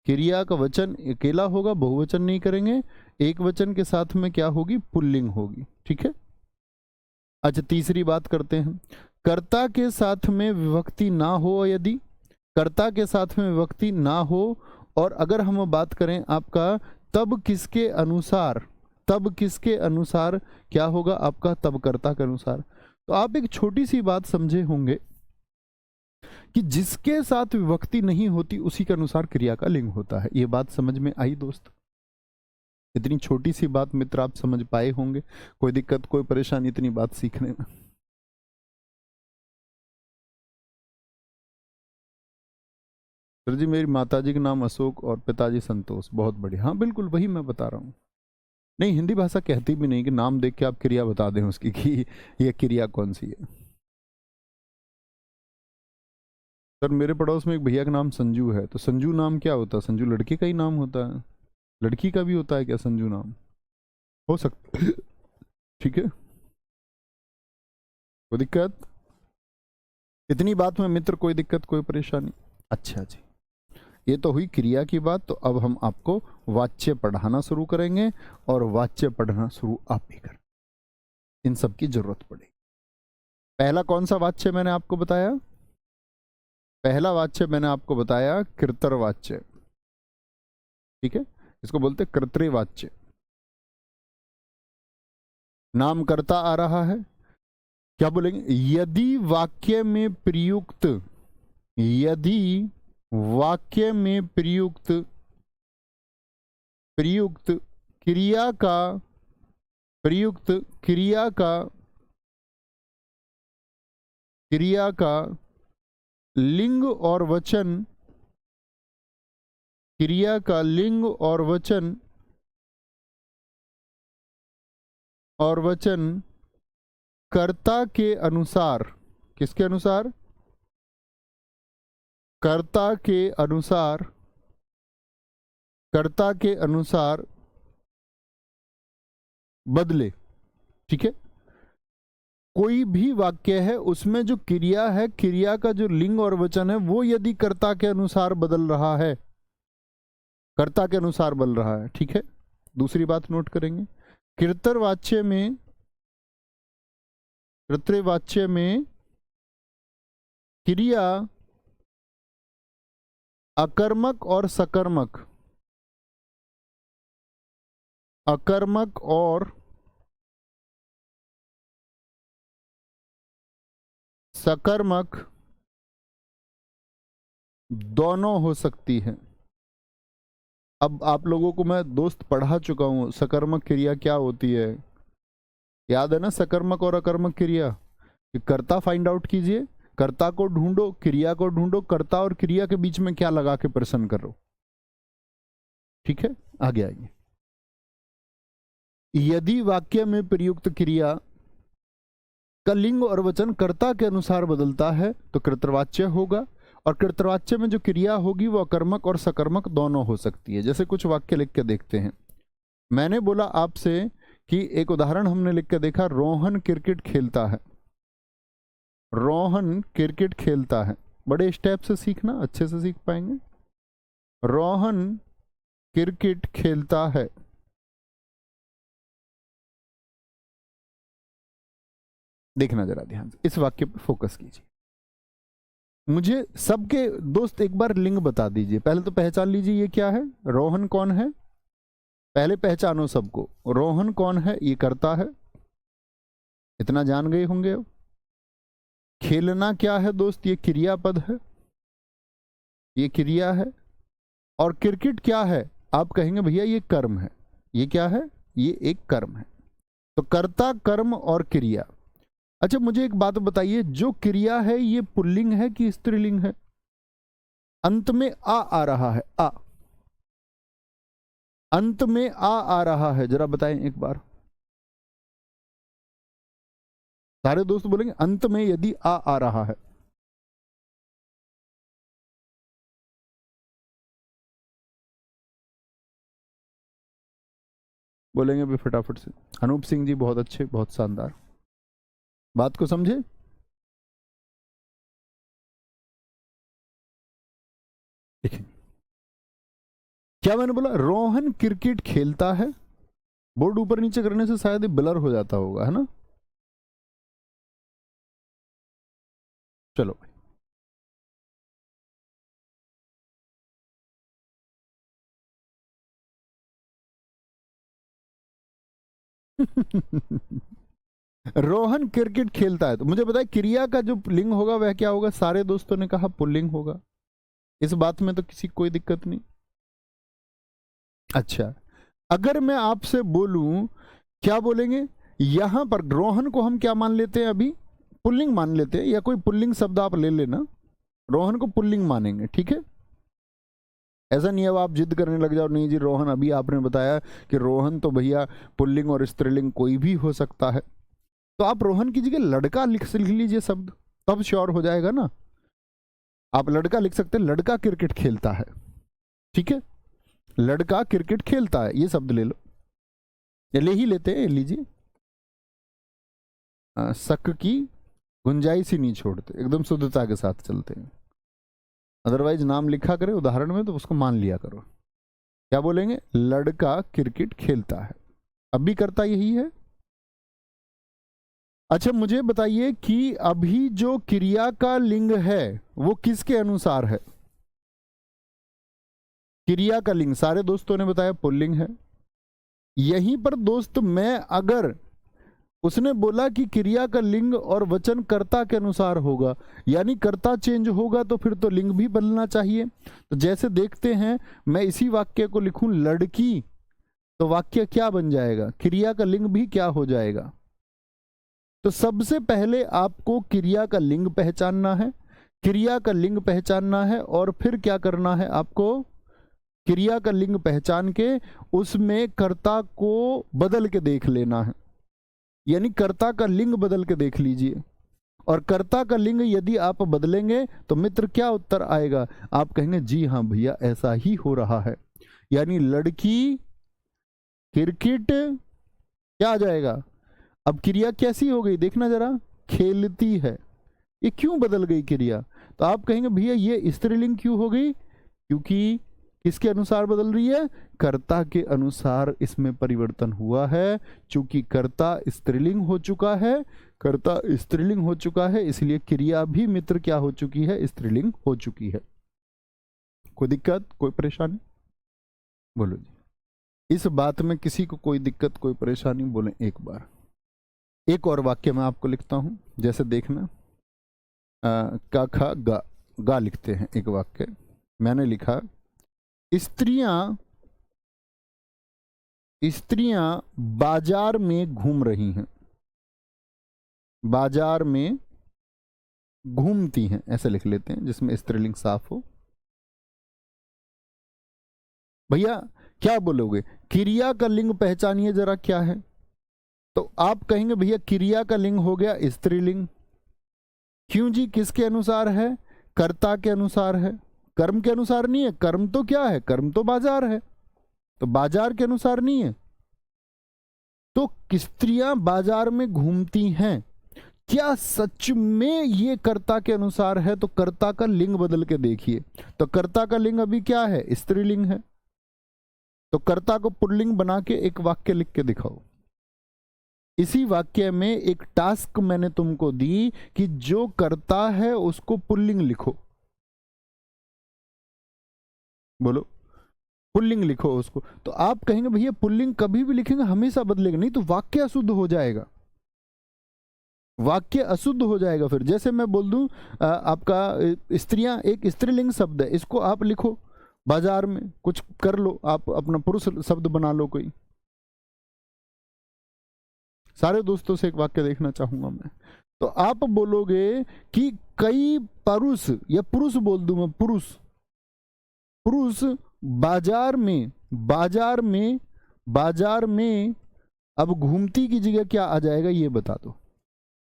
क्रिया का वचन अकेला होगा, बहुवचन नहीं करेंगे, एक वचन के साथ में क्या होगी, पुल्लिंग होगी। ठीक है। अच्छा, तीसरी बात करते हैं, कर्ता के साथ में विभक्ति ना हो, यदि कर्ता के साथ में विभक्ति ना हो, और अगर हम बात करें आपका तब किसके अनुसार, तब किसके अनुसार क्या होगा आपका, तब कर्ता के अनुसार। तो आप एक छोटी सी बात समझे होंगे कि जिसके साथ विभक्ति नहीं होती उसी के अनुसार क्रिया का लिंग होता है। ये बात समझ में आई दोस्त? इतनी छोटी सी बात मित्र आप समझ पाए होंगे? कोई दिक्कत, कोई परेशानी इतनी बात सीखने में? सर जी मेरी माताजी का नाम अशोक और पिताजी संतोष। बहुत बढ़िया, हाँ बिल्कुल वही मैं बता रहा हूँ। नहीं, हिंदी भाषा कहती भी नहीं कि नाम देख के आप क्रिया बता दें उसकी कि ये क्रिया कौन सी है। सर मेरे पड़ोस में एक भैया का नाम संजू है, तो संजू नाम क्या होता है? संजू लड़के का ही नाम होता है, लड़की का भी होता है क्या संजू नाम? हो सकता है। ठीक है, कोई दिक्कत? इतनी बात में मित्र कोई दिक्कत, कोई परेशानी? अच्छा जी, ये तो हुई क्रिया की बात। तो अब हम आपको वाच्य पढ़ाना शुरू करेंगे, और वाच्य पढ़ना शुरू आप भी करें, इन सब की जरूरत पड़ेगी। पहला कौन सा वाच्य मैंने आपको बताया? पहला वाच्य मैंने आपको बताया कृतर्वाच्य। ठीक है, इसको बोलते कर्तृवाच्य। नाम कर्ता आ रहा है, क्या बोलेंगे, यदि वाक्य में प्रयुक्त, यदि वाक्य में प्रयुक्त प्रयुक्त क्रिया का, प्रयुक्त क्रिया का, क्रिया का लिंग और वचन, क्रिया का लिंग और वचन, और वचन कर्ता के अनुसार, किसके अनुसार, कर्ता के अनुसार, कर्ता के अनुसार बदले। ठीक है, कोई भी वाक्य है उसमें जो क्रिया है, क्रिया का जो लिंग और वचन है, वो यदि कर्ता के अनुसार बदल रहा है, कर्ता के अनुसार बदल रहा है। ठीक है, दूसरी बात नोट करेंगे, कृतर्वाच्य में, कृतर्वाच्य में क्रिया अकर्मक और सकर्मक, अकर्मक और सकर्मक दोनों हो सकती है। अब आप लोगों को मैं दोस्त पढ़ा चुका हूं सकर्मक क्रिया क्या होती है, याद है ना? सकर्मक और अकर्मक क्रिया, कर्ता फाइंड आउट कीजिए, कर्ता को ढूंढो, क्रिया को ढूंढो, कर्ता और क्रिया के बीच में क्या लगा के प्रश्न करो। ठीक है, आगे आइए। यदि वाक्य में प्रयुक्त क्रिया का लिंग और वचन कर्ता के अनुसार बदलता है तो कृतर्वाच्य होगा, और कृतर्वाच्य में जो क्रिया होगी वो अकर्मक और सकर्मक दोनों हो सकती है। जैसे कुछ वाक्य लिख के देखते हैं। मैंने बोला आपसे कि एक उदाहरण हमने लिख के देखा, रोहन क्रिकेट खेलता है, रोहन क्रिकेट खेलता है। बड़े स्टेप से सीखना, अच्छे से सीख पाएंगे। रोहन क्रिकेट खेलता है, देखना जरा ध्यान से, इस वाक्य पर फोकस कीजिए। मुझे सबके दोस्त एक बार लिंग बता दीजिए, पहले तो पहचान लीजिए ये क्या है, रोहन कौन है, पहले पहचानो सबको। रोहन कौन है, ये कर्ता है, इतना जान गए होंगे। अब खेलना क्या है दोस्त, ये क्रियापद है, ये क्रिया है। और क्रिकेट क्या है, आप कहेंगे भैया ये कर्म है, ये क्या है, ये एक कर्म है। तो कर्ता, कर्म और क्रिया। अच्छा मुझे एक बात बताइए, जो क्रिया है ये पुल्लिंग है कि स्त्रीलिंग है? अंत में आ रहा है, आ, अंत में आ रहा है, जरा बताएं एक बार। सारे दोस्त बोलेंगे अंत में यदि आ रहा है। बोलेंगे भी फटाफट से। अनूप सिंह जी बहुत अच्छे, बहुत शानदार, बात को समझे। देखिए क्या मैंने बोला, रोहन क्रिकेट खेलता है। बोर्ड ऊपर नीचे करने से शायद ब्लर हो जाता होगा, है ना। चलो रोहन क्रिकेट खेलता है, तो मुझे बताए क्रिया का जो लिंग होगा वह क्या होगा। सारे दोस्तों ने कहा पुल्लिंग होगा, इस बात में तो किसी कोई दिक्कत नहीं। अच्छा, अगर मैं आपसे बोलूं, क्या बोलेंगे, यहां पर रोहन को हम क्या मान लेते हैं, अभी पुल्लिंग मान लेते हैं, या कोई पुल्लिंग शब्द आप ले लेना, रोहन को पुल्लिंग मानेंगे, ठीक है। ऐसा नहीं है अब आप जिद करने लग जाओ, नहीं जी रोहन, अभी आपने बताया कि रोहन तो भैया पुल्लिंग और स्त्रीलिंग कोई भी हो सकता है, तो आप रोहन की जगह लड़का लिख लीजिए शब्द, तब श्योर हो जाएगा ना। आप लड़का लिख सकते हैं, लड़का क्रिकेट खेलता है, ठीक है, लड़का क्रिकेट खेलता है, ये शब्द ले लो, या ले ही लेते हैं, लीजिए। शक की गुंजाइश ही नहीं छोड़ते, एकदम शुद्धता के साथ चलते हैं। अदरवाइज नाम लिखा करे उदाहरण में तो उसको मान लिया करो। क्या बोलेंगे, लड़का क्रिकेट खेलता है, अब भी करता यही है। अच्छा मुझे बताइए कि अभी जो क्रिया का लिंग है वो किसके अनुसार है। क्रिया का लिंग सारे दोस्तों ने बताया पुल्लिंग है। यहीं पर दोस्त मैं अगर, उसने बोला कि क्रिया का लिंग और वचन कर्ता के अनुसार होगा, यानी कर्ता चेंज होगा तो फिर तो लिंग भी बदलना चाहिए। तो जैसे देखते हैं, मैं इसी वाक्य को लिखूं लड़की, तो वाक्य क्या बन जाएगा, क्रिया का लिंग भी क्या हो जाएगा। तो सबसे पहले आपको क्रिया का लिंग पहचानना है, क्रिया का लिंग पहचानना है, और फिर क्या करना है आपको, क्रिया का लिंग पहचान के उसमें कर्ता को बदल के देख लेना है, यानी कर्ता का लिंग बदल के देख लीजिए। और कर्ता का लिंग यदि आप बदलेंगे तो मित्र क्या उत्तर आएगा, आप कहेंगे जी हाँ भैया ऐसा ही हो रहा है, यानी लड़की क्रिकेट क्या आ जाएगा। अब क्रिया कैसी हो गई देखना जरा, खेलती है, ये क्यों बदल गई क्रिया, तो आप कहेंगे भैया ये स्त्रीलिंग क्यों हो गई, क्योंकि किसके अनुसार बदल रही है, कर्ता के अनुसार इसमें परिवर्तन हुआ है। चूंकि कर्ता स्त्रीलिंग हो चुका है, कर्ता स्त्रीलिंग हो चुका है, इसलिए क्रिया भी मित्र क्या हो चुकी है, स्त्रीलिंग हो चुकी है। कोई दिक्कत, कोई परेशानी, बोलो जी। इस बात में किसी को कोई दिक्कत, कोई परेशानी, बोले एक बार। एक और वाक्य मैं आपको लिखता हूं, जैसे देखना, का खा गा, गा लिखते हैं एक वाक्य। मैंने लिखा स्त्रियां बाजार में घूम रही हैं, बाजार में घूमती हैं, ऐसे लिख लेते हैं जिसमें स्त्रीलिंग साफ हो। भैया क्या बोलोगे, क्रिया का लिंग पहचानिए जरा क्या है, तो आप कहेंगे भैया क्रिया का लिंग हो गया स्त्रीलिंग। क्यों जी, किसके अनुसार है, कर्ता के अनुसार है, कर्म के अनुसार नहीं है। कर्म तो क्या है, कर्म तो बाजार है, तो बाजार के अनुसार नहीं है। तो स्त्रियां बाजार में घूमती हैं, क्या सच में ये कर्ता के अनुसार है, तो कर्ता का लिंग बदल के देखिए, तो कर्ता का लिंग अभी क्या है, स्त्रीलिंग है, तो कर्ता को पुल्लिंग बना के एक वाक्य लिख के दिखाओ। इसी वाक्य में एक टास्क मैंने तुमको दी कि जो कर्ता है उसको पुल्लिंग लिखो, बोलो पुल्लिंग लिखो उसको। तो आप कहेंगे भैया पुल्लिंग कभी भी लिखेंगे हमेशा बदलेगा, नहीं तो वाक्य अशुद्ध हो जाएगा, वाक्य अशुद्ध हो जाएगा। फिर जैसे मैं बोल दूं आपका स्त्रियां एक स्त्रीलिंग शब्द है, इसको आप लिखो बाजार में, कुछ कर लो आप, अपना पुरुष शब्द बना लो कोई। सारे दोस्तों से एक वाक्य देखना चाहूंगा मैं, तो आप बोलोगे कि कई पुरुष, या पुरुष बोल दूं मैं, पुरुष बाजार में, बाजार में अब घूमती की जगह क्या आ जाएगा ये बता दो।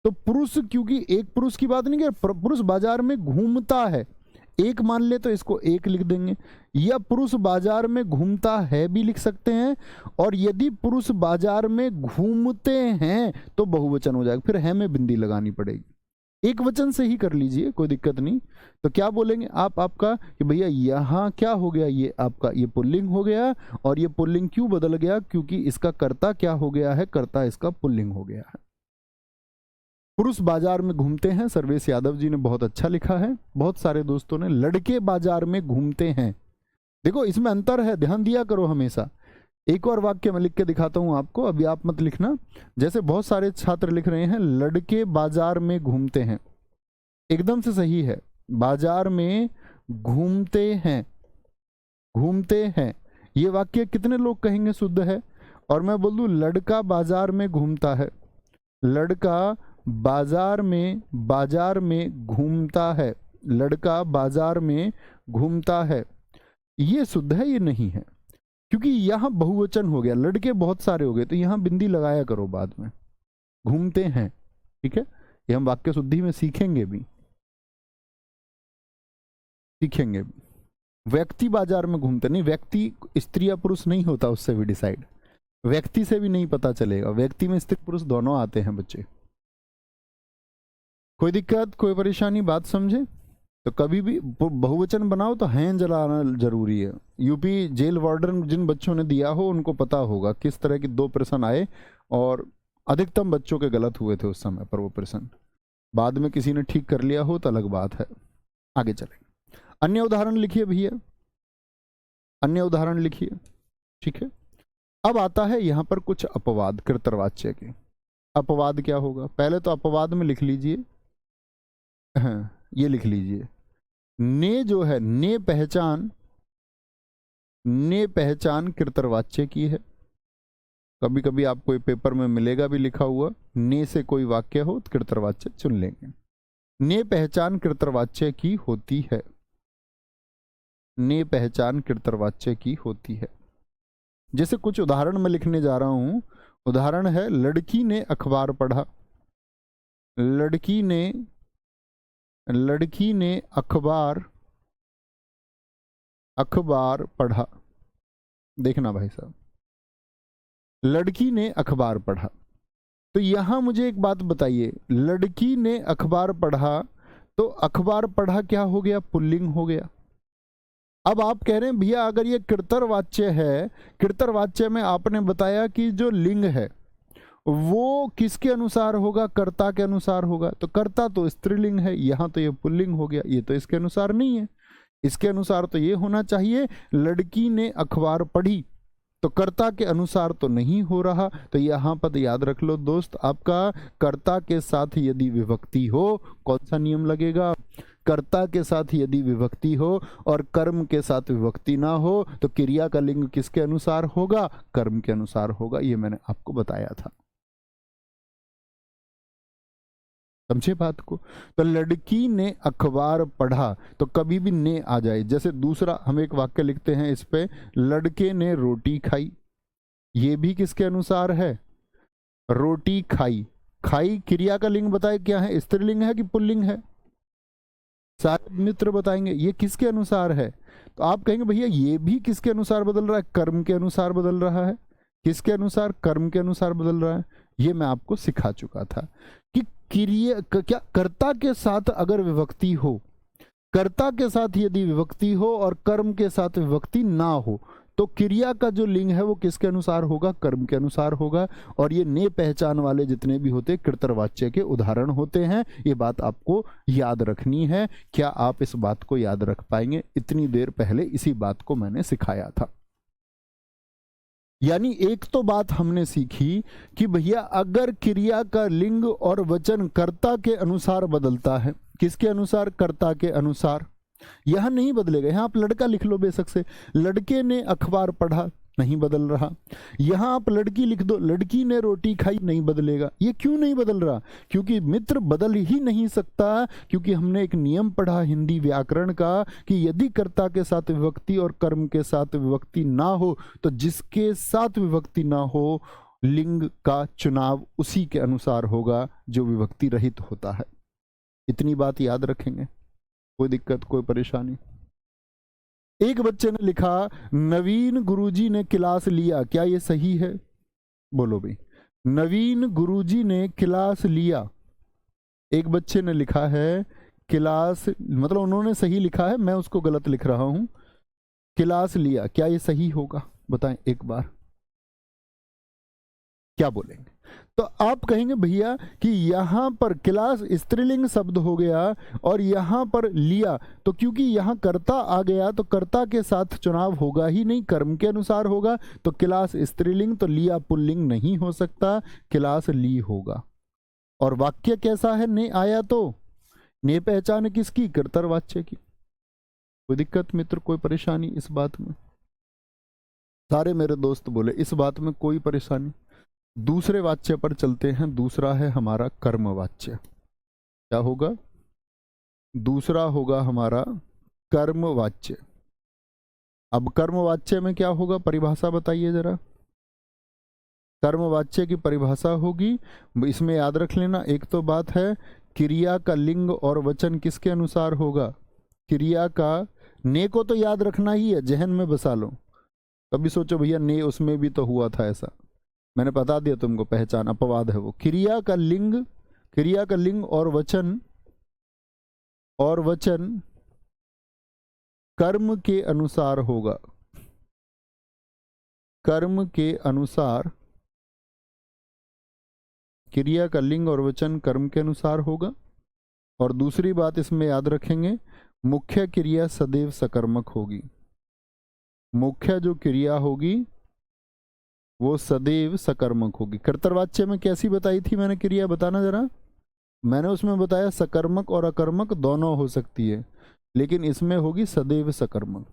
तो पुरुष, क्योंकि एक पुरुष की बात नहीं कर, पुरुष बाजार में घूमता है, एक मान ले तो इसको एक लिख देंगे, या पुरुष बाजार में घूमता है भी लिख सकते हैं, और यदि पुरुष बाजार में घूमते हैं तो बहुवचन हो जाएगा, फिर है में बिंदी लगानी पड़ेगी। एक वचन से ही कर लीजिए, कोई दिक्कत नहीं। तो क्या बोलेंगे आप आपका कि भैया यहाँ क्या हो गया, ये आपका ये पुल्लिंग हो गया, और ये पुल्लिंग क्यों बदल गया, क्योंकि इसका कर्ता क्या हो गया है, कर्ता इसका पुल्लिंग हो गया है। पुरुष बाजार में घूमते हैं, सर्वेश यादव जी ने बहुत अच्छा लिखा है। बहुत सारे दोस्तों ने लड़के बाजार में घूमते हैं। देखो इसमें अंतर है, ध्यान दिया करो हमेशा। एक और वाक्य मैं लिख के दिखाता हूं आपको, अभी आप मत लिखना। जैसे बहुत सारे छात्र लिख रहे हैं लड़के बाजार में घूमते हैं, एकदम से सही है, बाजार में घूमते हैं, घूमते हैं। ये वाक्य कितने लोग कहेंगे शुद्ध है? और मैं बोल दूं लड़का बाजार में घूमता है, लड़का बाजार में घूमता है, लड़का बाजार में घूमता है, ये शुद्ध है, ये नहीं है, क्योंकि यहां बहुवचन हो गया, लड़के बहुत सारे हो गए, तो यहां बिंदी लगाया करो बाद में, घूमते हैं। ठीक है, ये हम वाक्य शुद्धि में सीखेंगे भी। व्यक्ति बाजार में घूमते नहीं, व्यक्ति स्त्री या पुरुष नहीं होता, उससे भी डिसाइड, व्यक्ति से भी नहीं पता चलेगा, व्यक्ति में स्त्री पुरुष दोनों आते हैं बच्चे। कोई दिक्कत, कोई परेशानी, बात समझे? तो कभी भी बहुवचन बनाओ तो हैं जलाना जरूरी है। यूपी जेल वार्डन जिन बच्चों ने दिया हो उनको पता होगा किस तरह के 2 प्रश्न आए, और अधिकतम बच्चों के गलत हुए थे उस समय पर वो प्रश्न। बाद में किसी ने ठीक कर लिया हो तो अलग बात है। आगे चलें, अन्य उदाहरण लिखिए भैया, अन्य उदाहरण लिखिए। ठीक है, अब आता है यहां पर कुछ अपवाद कृतवाच्य के। अपवाद क्या होगा, पहले तो अपवाद में लिख लीजिए, हाँ, ये लिख लीजिए, ने जो है, ने पहचान कृतवाच्य की है। कभी कभी आपको पेपर में मिलेगा भी लिखा हुआ, ने से कोई वाक्य हो तो कृतवाच्य चुन लेंगे। ने पहचान कृतवाच्य की होती है, ने पहचान कृतवाच्य की होती है। जैसे कुछ उदाहरण मैं लिखने जा रहा हूं। उदाहरण है, लड़की ने अखबार पढ़ा, लड़की ने अखबार पढ़ा। देखना भाई साहब, लड़की ने अखबार पढ़ा, तो यहां मुझे एक बात बताइए, लड़की ने अखबार पढ़ा, तो अखबार पढ़ा क्या हो गया, पुल्लिंग हो गया। अब आप कह रहे हैं भैया अगर ये कृतवाच्य है, कृतवाच्य में आपने बताया कि जो लिंग है वो किसके अनुसार होगा, कर्ता के अनुसार होगा, तो कर्ता तो स्त्रीलिंग है, यहां तो ये पुल्लिंग हो गया, ये तो इसके अनुसार नहीं है। इसके अनुसार तो ये होना चाहिए, लड़की ने अखबार पढ़ी, तो कर्ता के अनुसार तो नहीं हो रहा। तो यहां पर याद रख लो दोस्त, आपका कर्ता के साथ यदि विभक्ति हो, कौन सा नियम लगेगा, कर्ता के साथ यदि विभक्ति हो और कर्म के साथ विभक्ति ना हो, तो क्रिया का लिंग किसके अनुसार होगा, कर्म के अनुसार होगा। ये मैंने आपको बताया था, समझे बात को। तो लड़की ने अखबार पढ़ा, तो कभी भी ने आ जाए। जैसे दूसरा हम एक वाक्य लिखते हैं इस पे, लड़के ने रोटी खाई, ये भी किसके अनुसार है, रोटी खाई। खाई क्रिया का लिंग बताए क्या है, स्त्रीलिंग है कि पुल्लिंग है, सारे मित्र बताएंगे ये किसके अनुसार है। तो आप कहेंगे भैया ये भी किसके अनुसार बदल रहा है, कर्म के अनुसार बदल रहा है। किसके अनुसार, कर्म के अनुसार बदल रहा है। ये मैं आपको सिखा चुका था कि क्रिया क्या, कर्ता के साथ अगर विभक्ति हो, कर्ता के साथ यदि विभक्ति हो और कर्म के साथ विभक्ति ना हो, तो क्रिया का जो लिंग है वो किसके अनुसार होगा, कर्म के अनुसार होगा। और ये ने पहचान वाले जितने भी होते कृतवाच्य के उदाहरण होते हैं। ये बात आपको याद रखनी है। क्या आप इस बात को याद रख पाएंगे, इतनी देर पहले इसी बात को मैंने सिखाया था। यानी एक तो बात हमने सीखी कि भैया अगर क्रिया का लिंग और वचन कर्ता के अनुसार बदलता है, किसके अनुसार, कर्ता के अनुसार, यहां नहीं बदलेगा। यहां आप लड़का लिख लो बेशक से, लड़के ने अखबार पढ़ा, नहीं बदल रहा। यहां आप लड़की लिख दो, लड़की ने रोटी खाई, नहीं बदलेगा। ये क्यों नहीं बदल रहा, क्योंकि मित्र बदल ही नहीं सकता, क्योंकि हमने एक नियम पढ़ा हिंदी व्याकरण का कि यदि कर्ता के साथ विभक्ति और कर्म के साथ विभक्ति ना हो, तो जिसके साथ विभक्ति ना हो लिंग का चुनाव उसी के अनुसार होगा जो विभक्ति रहित होता है। इतनी बात याद रखेंगे, कोई दिक्कत कोई परेशानी। एक बच्चे ने लिखा नवीन गुरुजी ने क्लास लिया, क्या ये सही है? बोलो भाई, नवीन गुरुजी ने क्लास लिया। एक बच्चे ने लिखा है क्लास, मतलब उन्होंने सही लिखा है, मैं उसको गलत लिख रहा हूं। क्लास लिया, क्या ये सही होगा? बताएं एक बार, क्या बोलेंगे? तो आप कहेंगे भैया कि यहां पर क्लास स्त्रीलिंग शब्द हो गया और यहां पर लिया, तो क्योंकि यहां कर्ता आ गया तो कर्ता के साथ चुनाव होगा ही नहीं, कर्म के अनुसार होगा। तो क्लास स्त्रीलिंग, तो लिया पुल्लिंग नहीं हो सकता, क्लास ली होगा। और वाक्य कैसा है? ने आया तो ने पहचान किसकी? कर्तव्यवाच्य की। कोई दिक्कत मित्र, कोई परेशानी इस बात में? सारे मेरे दोस्त बोले इस बात में कोई परेशानी। दूसरे वाच्य पर चलते हैं। दूसरा है हमारा कर्मवाच्य। क्या होगा? दूसरा होगा हमारा कर्मवाच्य। अब कर्मवाच्य में क्या होगा? परिभाषा बताइए जरा। कर्मवाच्य की परिभाषा होगी, इसमें याद रख लेना, एक तो बात है क्रिया का लिंग और वचन किसके अनुसार होगा? क्रिया का, ने को तो याद रखना ही है, जहन में बसा लो। कभी सोचो भैया ने उसमें भी तो हुआ था ऐसा, मैंने बता दिया तुमको, पहचान अपवाद है वो। क्रिया का लिंग और वचन कर्म के अनुसार होगा। कर्म के अनुसार क्रिया का लिंग और वचन कर्म के अनुसार होगा। और दूसरी बात इसमें याद रखेंगे, मुख्य क्रिया सदैव सकर्मक होगी। मुख्य जो क्रिया होगी वो सदैव सकर्मक होगी। कर्तव्यवाच्य में कैसी बताई थी मैंने क्रिया? बताना जरा। मैंने उसमें बताया सकर्मक और अकर्मक दोनों हो सकती है, लेकिन इसमें होगी सदैव सकर्मक।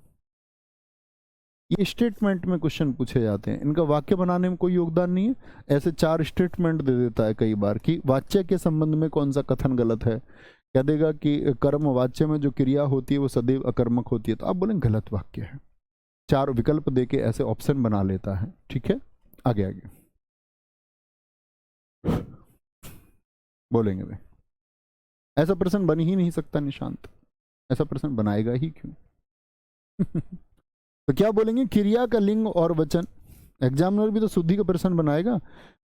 ये स्टेटमेंट में क्वेश्चन पूछे जाते हैं, इनका वाक्य बनाने में कोई योगदान नहीं है। ऐसे 4 स्टेटमेंट दे देता है कई बार कि वाच्य के संबंध में कौन सा कथन गलत है। कह देगा कि कर्म वाच्य में जो क्रिया होती है वो सदैव अकर्मक होती है, तो आप बोलेंगे गलत वाक्य है। 4 विकल्प देके ऐसे ऑप्शन बना लेता है। ठीक है, आगे आगे बोलेंगे भाई, ऐसा प्रश्न बन ही नहीं सकता निशांत, ऐसा प्रश्न बनाएगा ही क्यों? तो क्या बोलेंगे? क्रिया का लिंग और वचन। एग्जामिनर भी तो शुद्धि का प्रश्न बनाएगा।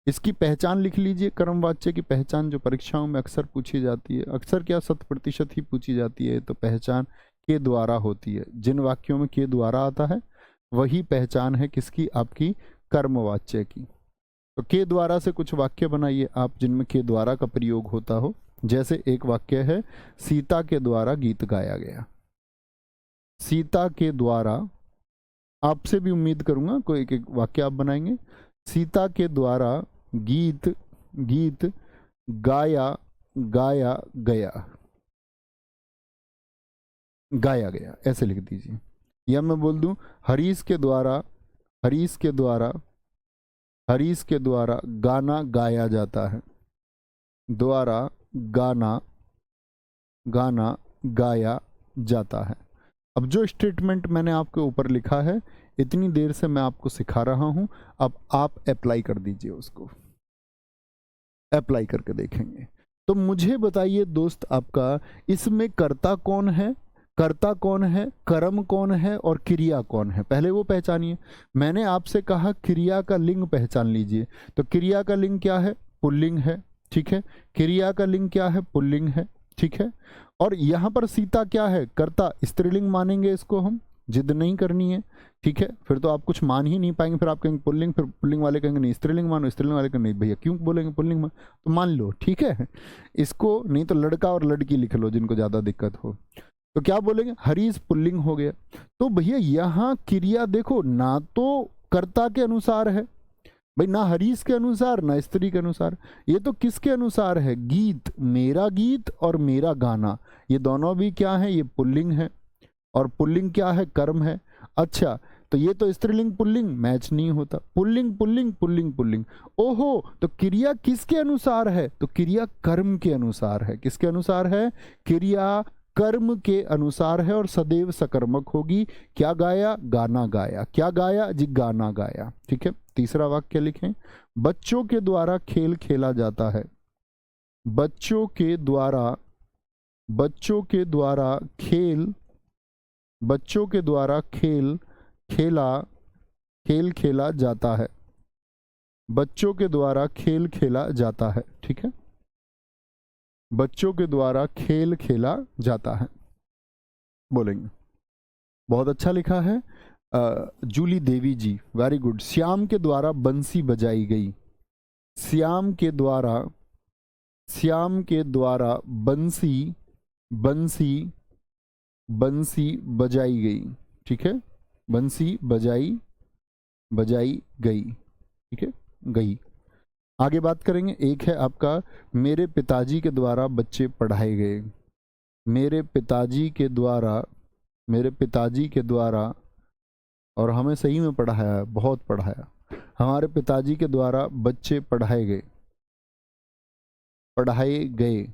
इसकी पहचान लिख लीजिए। कर्मवाच्य की पहचान जो परीक्षाओं में अक्सर पूछी जाती है, अक्सर क्या 100% ही पूछी जाती है, तो पहचान के द्वारा होती है। जिन वाक्यों में के द्वारा आता है वही पहचान है किसकी? आपकी कर्मवाच्य की। तो के द्वारा से कुछ वाक्य बनाइए आप जिनमें के द्वारा का प्रयोग होता हो। जैसे एक वाक्य है, सीता के द्वारा गीत गाया गया। सीता के द्वारा, आपसे भी उम्मीद करूंगा कोई एक एक वाक्य आप बनाएंगे। सीता के द्वारा गीत गाया गया, ऐसे लिख दीजिए। या मैं बोल दूं हरीश के द्वारा गाना गाया जाता है। द्वारा गाना गाया जाता है। अब जो स्टेटमेंट मैंने आपके ऊपर लिखा है, इतनी देर से मैं आपको सिखा रहा हूं, अब आप अप्लाई कर दीजिए उसको। अप्लाई करके देखेंगे। तो मुझे बताइए दोस्त, आपका इसमें कर्ता कौन है, कर्म कौन है और क्रिया कौन है? पहले वो पहचानिए। मैंने आपसे कहा क्रिया का लिंग पहचान लीजिए, तो क्रिया का लिंग क्या है? पुल्लिंग है। ठीक है, क्रिया का लिंग क्या है? पुल्लिंग है। ठीक है, और यहां पर सीता क्या है? कर्ता, स्त्रीलिंग मानेंगे इसको हम, जिद नहीं करनी है। ठीक है, फिर तो आप कुछ मान ही नहीं पाएंगे, फिर आप कहेंगे पुल्लिंग, फिर पुल्लिंग वाले कहेंगे नहीं स्त्रीलिंग मानो, स्त्रीलिंग वाले कहेंगे नहीं भैया क्यों बोलेंगे पुल्लिंग मान, तो मान लो। ठीक है, इसको नहीं तो लड़का और लड़की लिख लो जिनको ज्यादा दिक्कत हो। तो क्या बोलेंगे? हरीश पुल्लिंग हो गया। तो भैया यहाँ क्रिया देखो, ना तो कर्ता के अनुसार है भाई, ना हरीश के अनुसार, ना स्त्री के अनुसार, ये तो किसके अनुसार है? गीत, मेरा गीत और मेरा गाना, ये दोनों भी क्या है? ये पुल्लिंग है। और पुल्लिंग क्या है? कर्म है। अच्छा, तो ये तो स्त्रीलिंग पुल्लिंग मैच नहीं होता। पुल्लिंग। ओहो, तो क्रिया किसके अनुसार है? तो क्रिया कर्म के अनुसार है। किसके अनुसार है? क्रिया कर्म के अनुसार है और सदैव सकर्मक होगी। क्या गाया? गाना गाया। क्या गाया जी? गाना गाया। ठीक है, तीसरा वाक्य लिखें। बच्चों के द्वारा खेल खेला जाता है। बच्चों के द्वारा खेल खेला जाता है। बच्चों के द्वारा खेल खेला जाता है। ठीक है, बच्चों के द्वारा खेल खेला जाता है बोलेंगे। बहुत अच्छा लिखा है जूली देवी जी, वेरी गुड। श्याम के द्वारा बंसी बजाई गई। श्याम के द्वारा बंसी बजाई गई। ठीक है, बंसी बजाई गई। ठीक है, गई। आगे बात करेंगे। एक है आपका मेरे पिताजी के द्वारा बच्चे पढ़ाए गए। मेरे पिताजी के द्वारा और हमें सही में पढ़ाया, बहुत पढ़ाया। हमारे पिताजी के द्वारा बच्चे पढ़ाए गए।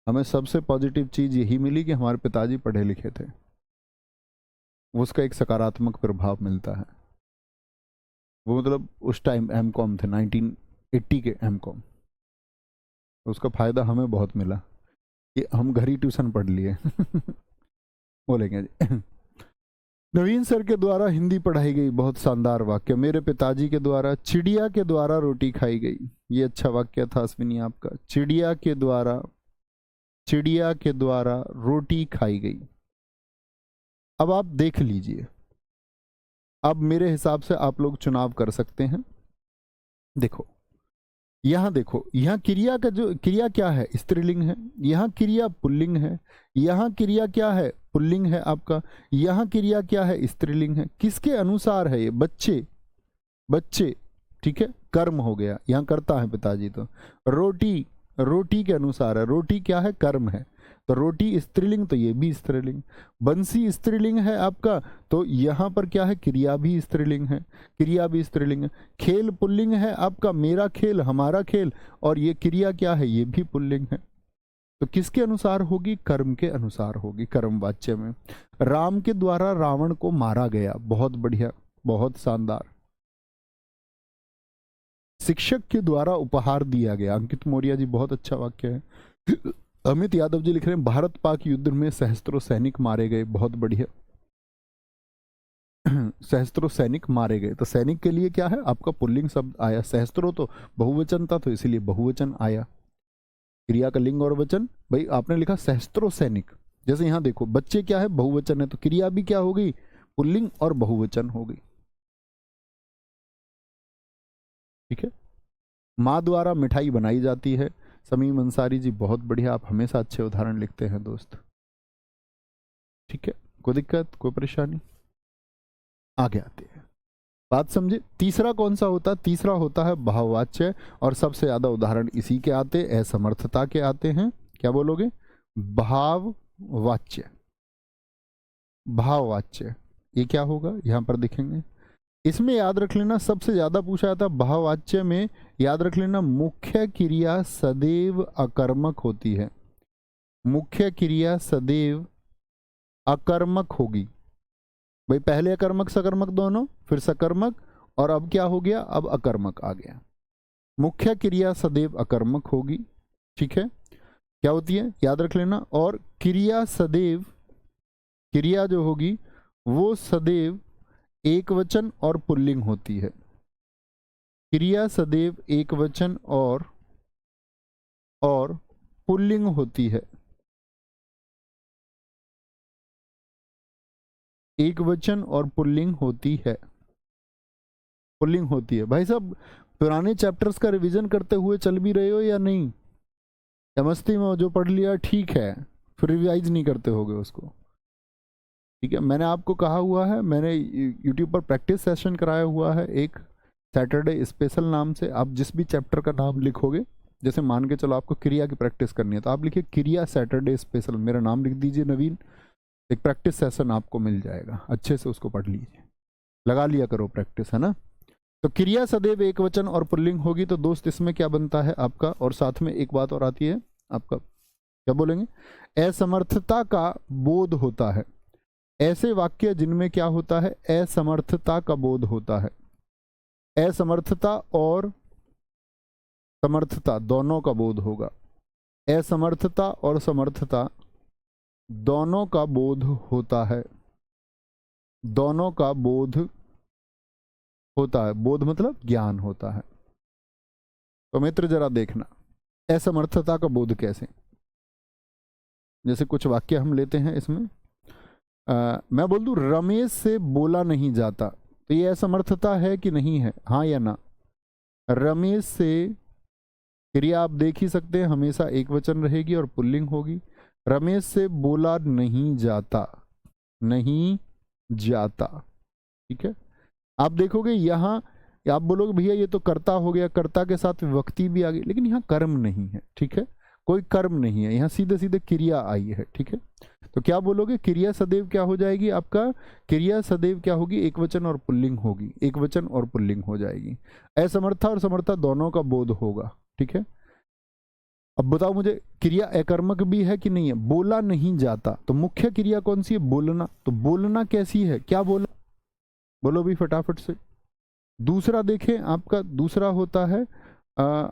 हमें सबसे पॉजिटिव चीज यही मिली कि हमारे पिताजी पढ़े लिखे थे, उसका एक सकारात्मक प्रभाव मिलता है। वो मतलब उस टाइम एमकॉम थे, 1980 के एमकॉम, उसका फायदा हमें बहुत मिला कि हम घर ही ट्यूशन पढ़ लिए। बोलेंगे जी। नवीन सर के द्वारा हिंदी पढ़ाई गई, बहुत शानदार वाक्य। मेरे पिताजी के द्वारा चिड़िया के द्वारा रोटी खाई गई, ये अच्छा वाक्य था अश्विनी आपका। चिड़िया के द्वारा रोटी खाई गई। अब आप देख लीजिए, अब मेरे हिसाब से आप लोग चुनाव कर सकते हैं। देखो यहाँ क्रिया का जो क्रिया क्या है? स्त्रीलिंग है। यहाँ क्रिया पुल्लिंग है। यहाँ क्रिया क्या है? पुल्लिंग है आपका। यहाँ क्रिया क्या है? स्त्रीलिंग है। किसके अनुसार है ये? बच्चे। ठीक है, कर्म हो गया, यहाँ करता है पिताजी। तो रोटी के अनुसार है। रोटी क्या है? कर्म है। तो रोटी स्त्रीलिंग, तो ये भी स्त्रीलिंग। बंसी स्त्रीलिंग है आपका, तो यहाँ पर क्या है? क्रिया भी स्त्रीलिंग है। खेल पुल्लिंग है आपका, मेरा खेल, हमारा खेल, और ये क्रिया क्या है? ये भी पुल्लिंग है। तो किसके अनुसार होगी? कर्म के अनुसार होगी, कर्म वाच्य में। राम के द्वारा रावण को मारा गया, बहुत बढ़िया, बहुत शानदार। शिक्षक के द्वारा उपहार दिया गया, अंकित मौर्य जी, बहुत अच्छा वाक्य है। अमित यादव जी लिख रहे हैं भारत पाक युद्ध में सहस्त्रों सैनिक मारे गए, बहुत बढ़िया। सहस्त्रों सैनिक मारे गए, तो सैनिक के लिए क्या है? आपका पुल्लिंग शब्द आया। सहस्त्रों तो बहुवचन था, तो इसीलिए बहुवचन आया। क्रिया का लिंग और वचन, भाई आपने लिखा सहस्त्रों सैनिक, जैसे यहाँ देखो बच्चे क्या है? बहुवचन है, तो क्रिया भी क्या हो गई? पुल्लिंग और बहुवचन हो गई। ठीक है, माँ द्वारा मिठाई बनाई जाती है। समीम अंसारी जी, बहुत बढ़िया, आप हमेशा अच्छे उदाहरण लिखते हैं दोस्त। ठीक है, कोई दिक्कत, कोई परेशानी? आगे आते हैं, बात समझे। तीसरा कौन सा होता है? तीसरा होता है भाववाच्य, और सबसे ज्यादा उदाहरण इसी के आते, असमर्थता के आते हैं। क्या बोलोगे? भाववाच्य। ये क्या होगा? यहां पर दिखेंगे। इसमें याद रख लेना, सबसे ज्यादा पूछा जाता है भाववाच्य में, याद रख लेना, मुख्य क्रिया सदैव अकर्मक होती है। मुख्य क्रिया सदैव अकर्मक होगी। भाई पहले अकर्मक सकर्मक दोनों, फिर सकर्मक, और अब क्या हो गया? अब अकर्मक आ गया। मुख्य क्रिया सदैव अकर्मक होगी। ठीक है, क्या होती है? याद रख लेना। और क्रिया सदैव, क्रिया जो होगी वो सदैव एक वचन और पुल्लिंग होती है। क्रिया सदैव एक वचन और पुल्लिंग होती है। एक वचन और पुल्लिंग होती है। भाई साहब, पुराने चैप्टर्स का रिवीजन करते हुए चल भी रहे हो या नहीं? या मस्ती में जो पढ़ लिया ठीक है, फिर रिवाइज नहीं करते होगे उसको? ठीक है, मैंने आपको कहा हुआ है, मैंने यूट्यूब पर प्रैक्टिस सेशन कराया हुआ है एक, सैटरडे स्पेशल नाम से। आप जिस भी चैप्टर का नाम लिखोगे, जैसे मान के चलो आपको क्रिया की प्रैक्टिस करनी है, तो आप लिखिए क्रिया सैटरडे स्पेशल, मेरा नाम लिख दीजिए नवीन, एक प्रैक्टिस सेशन आपको मिल जाएगा, अच्छे से उसको पढ़ लीजिए, लगा लिया करो प्रैक्टिस, है ना। तो क्रिया सदैव एक वचन और पुल्लिंग होगी, तो दोस्त इसमें क्या बनता है आपका, और साथ में एक बात और आती है आपका क्या बोलेंगे? असमर्थता का बोध होता है। ऐसे वाक्य जिनमें क्या होता है? असमर्थता का बोध होता है। असमर्थता और समर्थता दोनों का बोध होगा। असमर्थता और समर्थता दोनों का बोध होता है। दोनों का बोध होता है। बोध मतलब ज्ञान होता है। तो मित्र जरा देखना, असमर्थता का बोध कैसे? जैसे कुछ वाक्य हम लेते हैं इसमें, मैं बोल दूं रमेश से बोला नहीं जाता, तो ये असमर्थता है कि नहीं है? हाँ या ना? रमेश से क्रिया आप देख ही सकते हैं, हमेशा एक वचन रहेगी और पुल्लिंग होगी। रमेश से बोला नहीं जाता, नहीं जाता, ठीक है। आप देखोगे यहाँ आप बोलोगे भैया ये तो कर्ता हो गया, कर्ता के साथ विभक्ति भी आ गई, लेकिन यहाँ कर्म नहीं है, ठीक है। कोई कर्म नहीं है, यहाँ सीधे सीधे क्रिया आई है, ठीक है। तो क्या बोलोगे? क्रिया सदैव क्या हो जाएगी आपका? क्रिया सदैव क्या होगी? एक वचन और पुल्लिंग होगी, एक वचन और पुल्लिंग हो जाएगी। असमर्था और समर्था दोनों का बोध होगा, ठीक है। अब बताओ मुझे, क्रिया अकर्मक भी है कि नहीं है? बोला नहीं जाता, तो मुख्य क्रिया कौन सी है? बोलना। तो बोलना कैसी है? क्या बोला? बोलो भी फटाफट से। दूसरा देखें, आपका दूसरा होता है,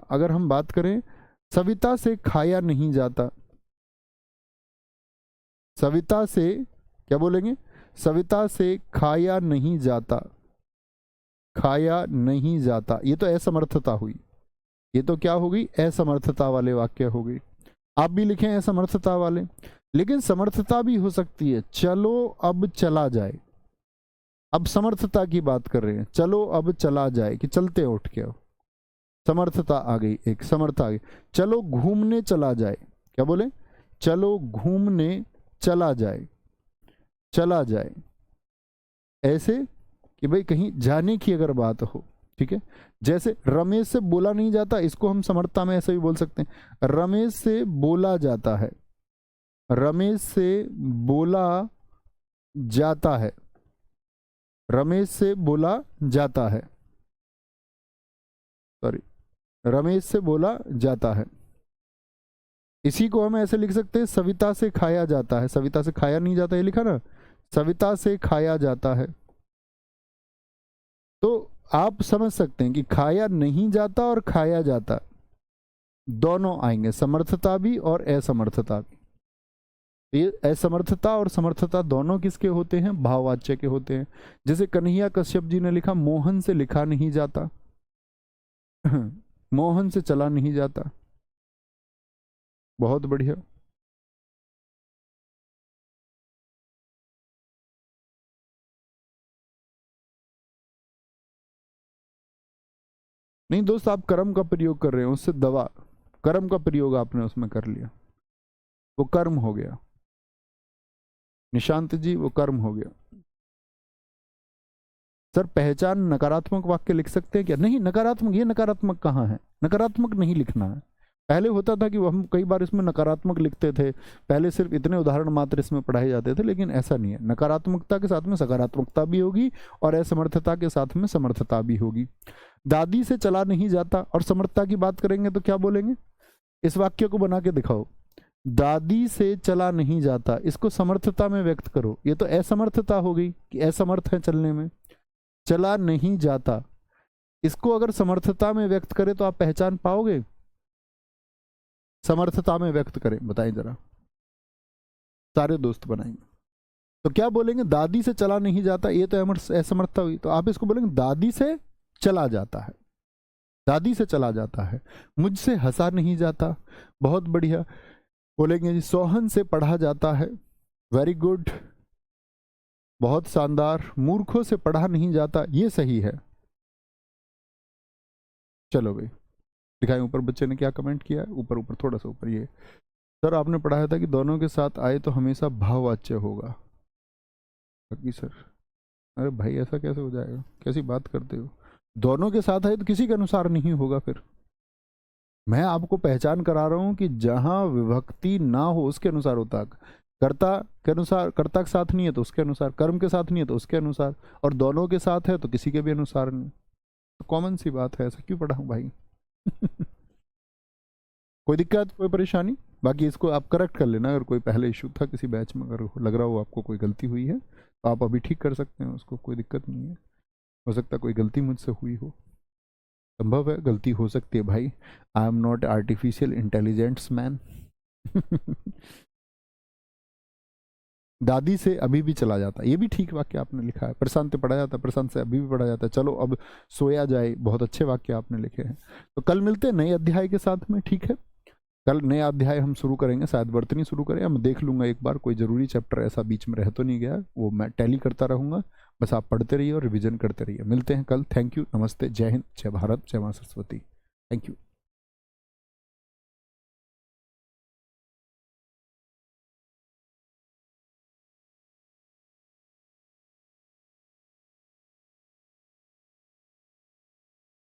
अगर हम बात करें, सविता से खाया नहीं जाता। सविता से क्या बोलेंगे? सविता से खाया नहीं जाता, खाया नहीं जाता, ये तो असमर्थता हुई। ये तो क्या हो गई? असमर्थता वाले वाक्य हो गई। आप भी लिखें असमर्थता वाले, लेकिन समर्थता भी हो सकती है। चलो अब चला जाए, अब समर्थता की बात कर रहे हैं। चलो अब चला जाए कि चलते उठ के, समर्थता आ गई, एक समर्थ आ गई। चलो घूमने चला जाए, क्या बोले? चलो घूमने चला जाए, चला जाए, ऐसे कि भाई कहीं जाने की अगर बात हो, ठीक है। जैसे रमेश से बोला नहीं जाता, इसको हम समर्थता में ऐसे भी बोल सकते हैं, रमेश से बोला जाता है, रमेश से बोला जाता है, रमेश से बोला जाता है, सॉरी, रमेश से बोला जाता है। इसी को हम ऐसे लिख सकते हैं, सविता से खाया जाता है। सविता से खाया नहीं जाता, ये लिखा ना, सविता से खाया जाता है। तो आप समझ सकते हैं कि खाया नहीं जाता और खाया जाता दोनों आएंगे, समर्थता भी और असमर्थता भी। ये असमर्थता और समर्थता दोनों किसके होते हैं? भाववाच्य के होते हैं। जैसे कन्हैया कश्यप जी ने लिखा, मोहन से लिखा नहीं जाता, मोहन से चला नहीं जाता। बहुत बढ़िया। नहीं दोस्त, आप कर्म का प्रयोग कर रहे हो, उससे दवा, कर्म का प्रयोग आपने उसमें कर लिया, वो कर्म हो गया निशांत जी, वो कर्म हो गया। सर पहचान नकारात्मक वाक्य लिख सकते हैं क्या? नहीं, नकारात्मक, ये नकारात्मक कहाँ है? नकारात्मक नहीं लिखना है। पहले होता था कि हम कई बार इसमें नकारात्मक लिखते थे, पहले सिर्फ इतने उदाहरण मात्र इसमें पढ़ाए जाते थे, लेकिन ऐसा नहीं है। नकारात्मकता के साथ में सकारात्मकता भी होगी और असमर्थता के साथ में समर्थता भी होगी। दादी से चला नहीं जाता, और समर्थता की बात करेंगे तो क्या बोलेंगे? इस वाक्य को बना के दिखाओ, दादी से चला नहीं जाता, इसको समर्थता में व्यक्त करो। ये तो असमर्थता हो गई कि असमर्थ है चलने में। चला नहीं जाता, इसको अगर समर्थता में व्यक्त करें तो आप पहचान पाओगे? समर्थता में व्यक्त करें, बताएं जरा, सारे दोस्त बनाएंगे तो क्या बोलेंगे? दादी से चला नहीं जाता, ये तो असमर्थता हुई, तो आप इसको बोलेंगे दादी से चला जाता है, दादी से चला जाता है। मुझसे हंसा नहीं जाता, बहुत बढ़िया। बोलेंगे जी सोहन से पढ़ा जाता है, वेरी गुड, बहुत शानदार। मूर्खों से पढ़ा नहीं जाता, ये सही है। चलो भाई दिखाएं ऊपर बच्चे ने क्या कमेंट किया है, ऊपर ऊपर थोड़ा सा ऊपर। ये सर आपने पढ़ाया था कि दोनों के साथ आए तो हमेशा भाववाच्य होगा। सर अरे भाई ऐसा कैसे हो जाएगा, कैसी बात करते हो? दोनों के साथ आए तो किसी के अनुसार नहीं होगा। फिर मैं आपको पहचान करा रहा हूं कि जहां विभक्ति ना हो उसके अनुसार होता है। कर्ता के अनुसार, कर्ता के साथ नहीं है तो उसके अनुसार, कर्म के साथ नहीं है तो उसके अनुसार, और दोनों के साथ है तो किसी के भी अनुसार नहीं। तो कॉमन सी बात है, ऐसा क्यों पढ़ा हूं भाई? कोई दिक्कत, कोई परेशानी? बाकी इसको आप करेक्ट कर लेना, अगर कोई पहले इशू था किसी बैच में, अगर लग रहा हो आपको कोई गलती हुई है तो आप अभी ठीक कर सकते हैं उसको, कोई दिक्कत नहीं है। हो सकता है कोई गलती मुझसे हुई हो, संभव है, गलती हो सकती है भाई। I am not artificial intelligence man. दादी से अभी भी चला जाता, ये भी ठीक वाक्य आपने लिखा है। प्रशांत से पढ़ा जाता, प्रशांत से अभी भी पढ़ा जाता है। चलो अब सोया जाए, बहुत अच्छे वाक्य आपने लिखे हैं। तो कल मिलते हैं नए अध्याय के साथ में, ठीक है। कल नया अध्याय हम शुरू करेंगे, शायद वर्तनी शुरू करें, मैं देख लूंगा एक बार, कोई जरूरी चैप्टर ऐसा बीच में रह तो नहीं गया, वो मैं टैली करता रहूंगा। बस आप पढ़ते रहिए और रिविजन करते रहिए। मिलते हैं कल। थैंक यू, नमस्ते, जय हिंद, जय भारत, जय मां सरस्वती। Thank you.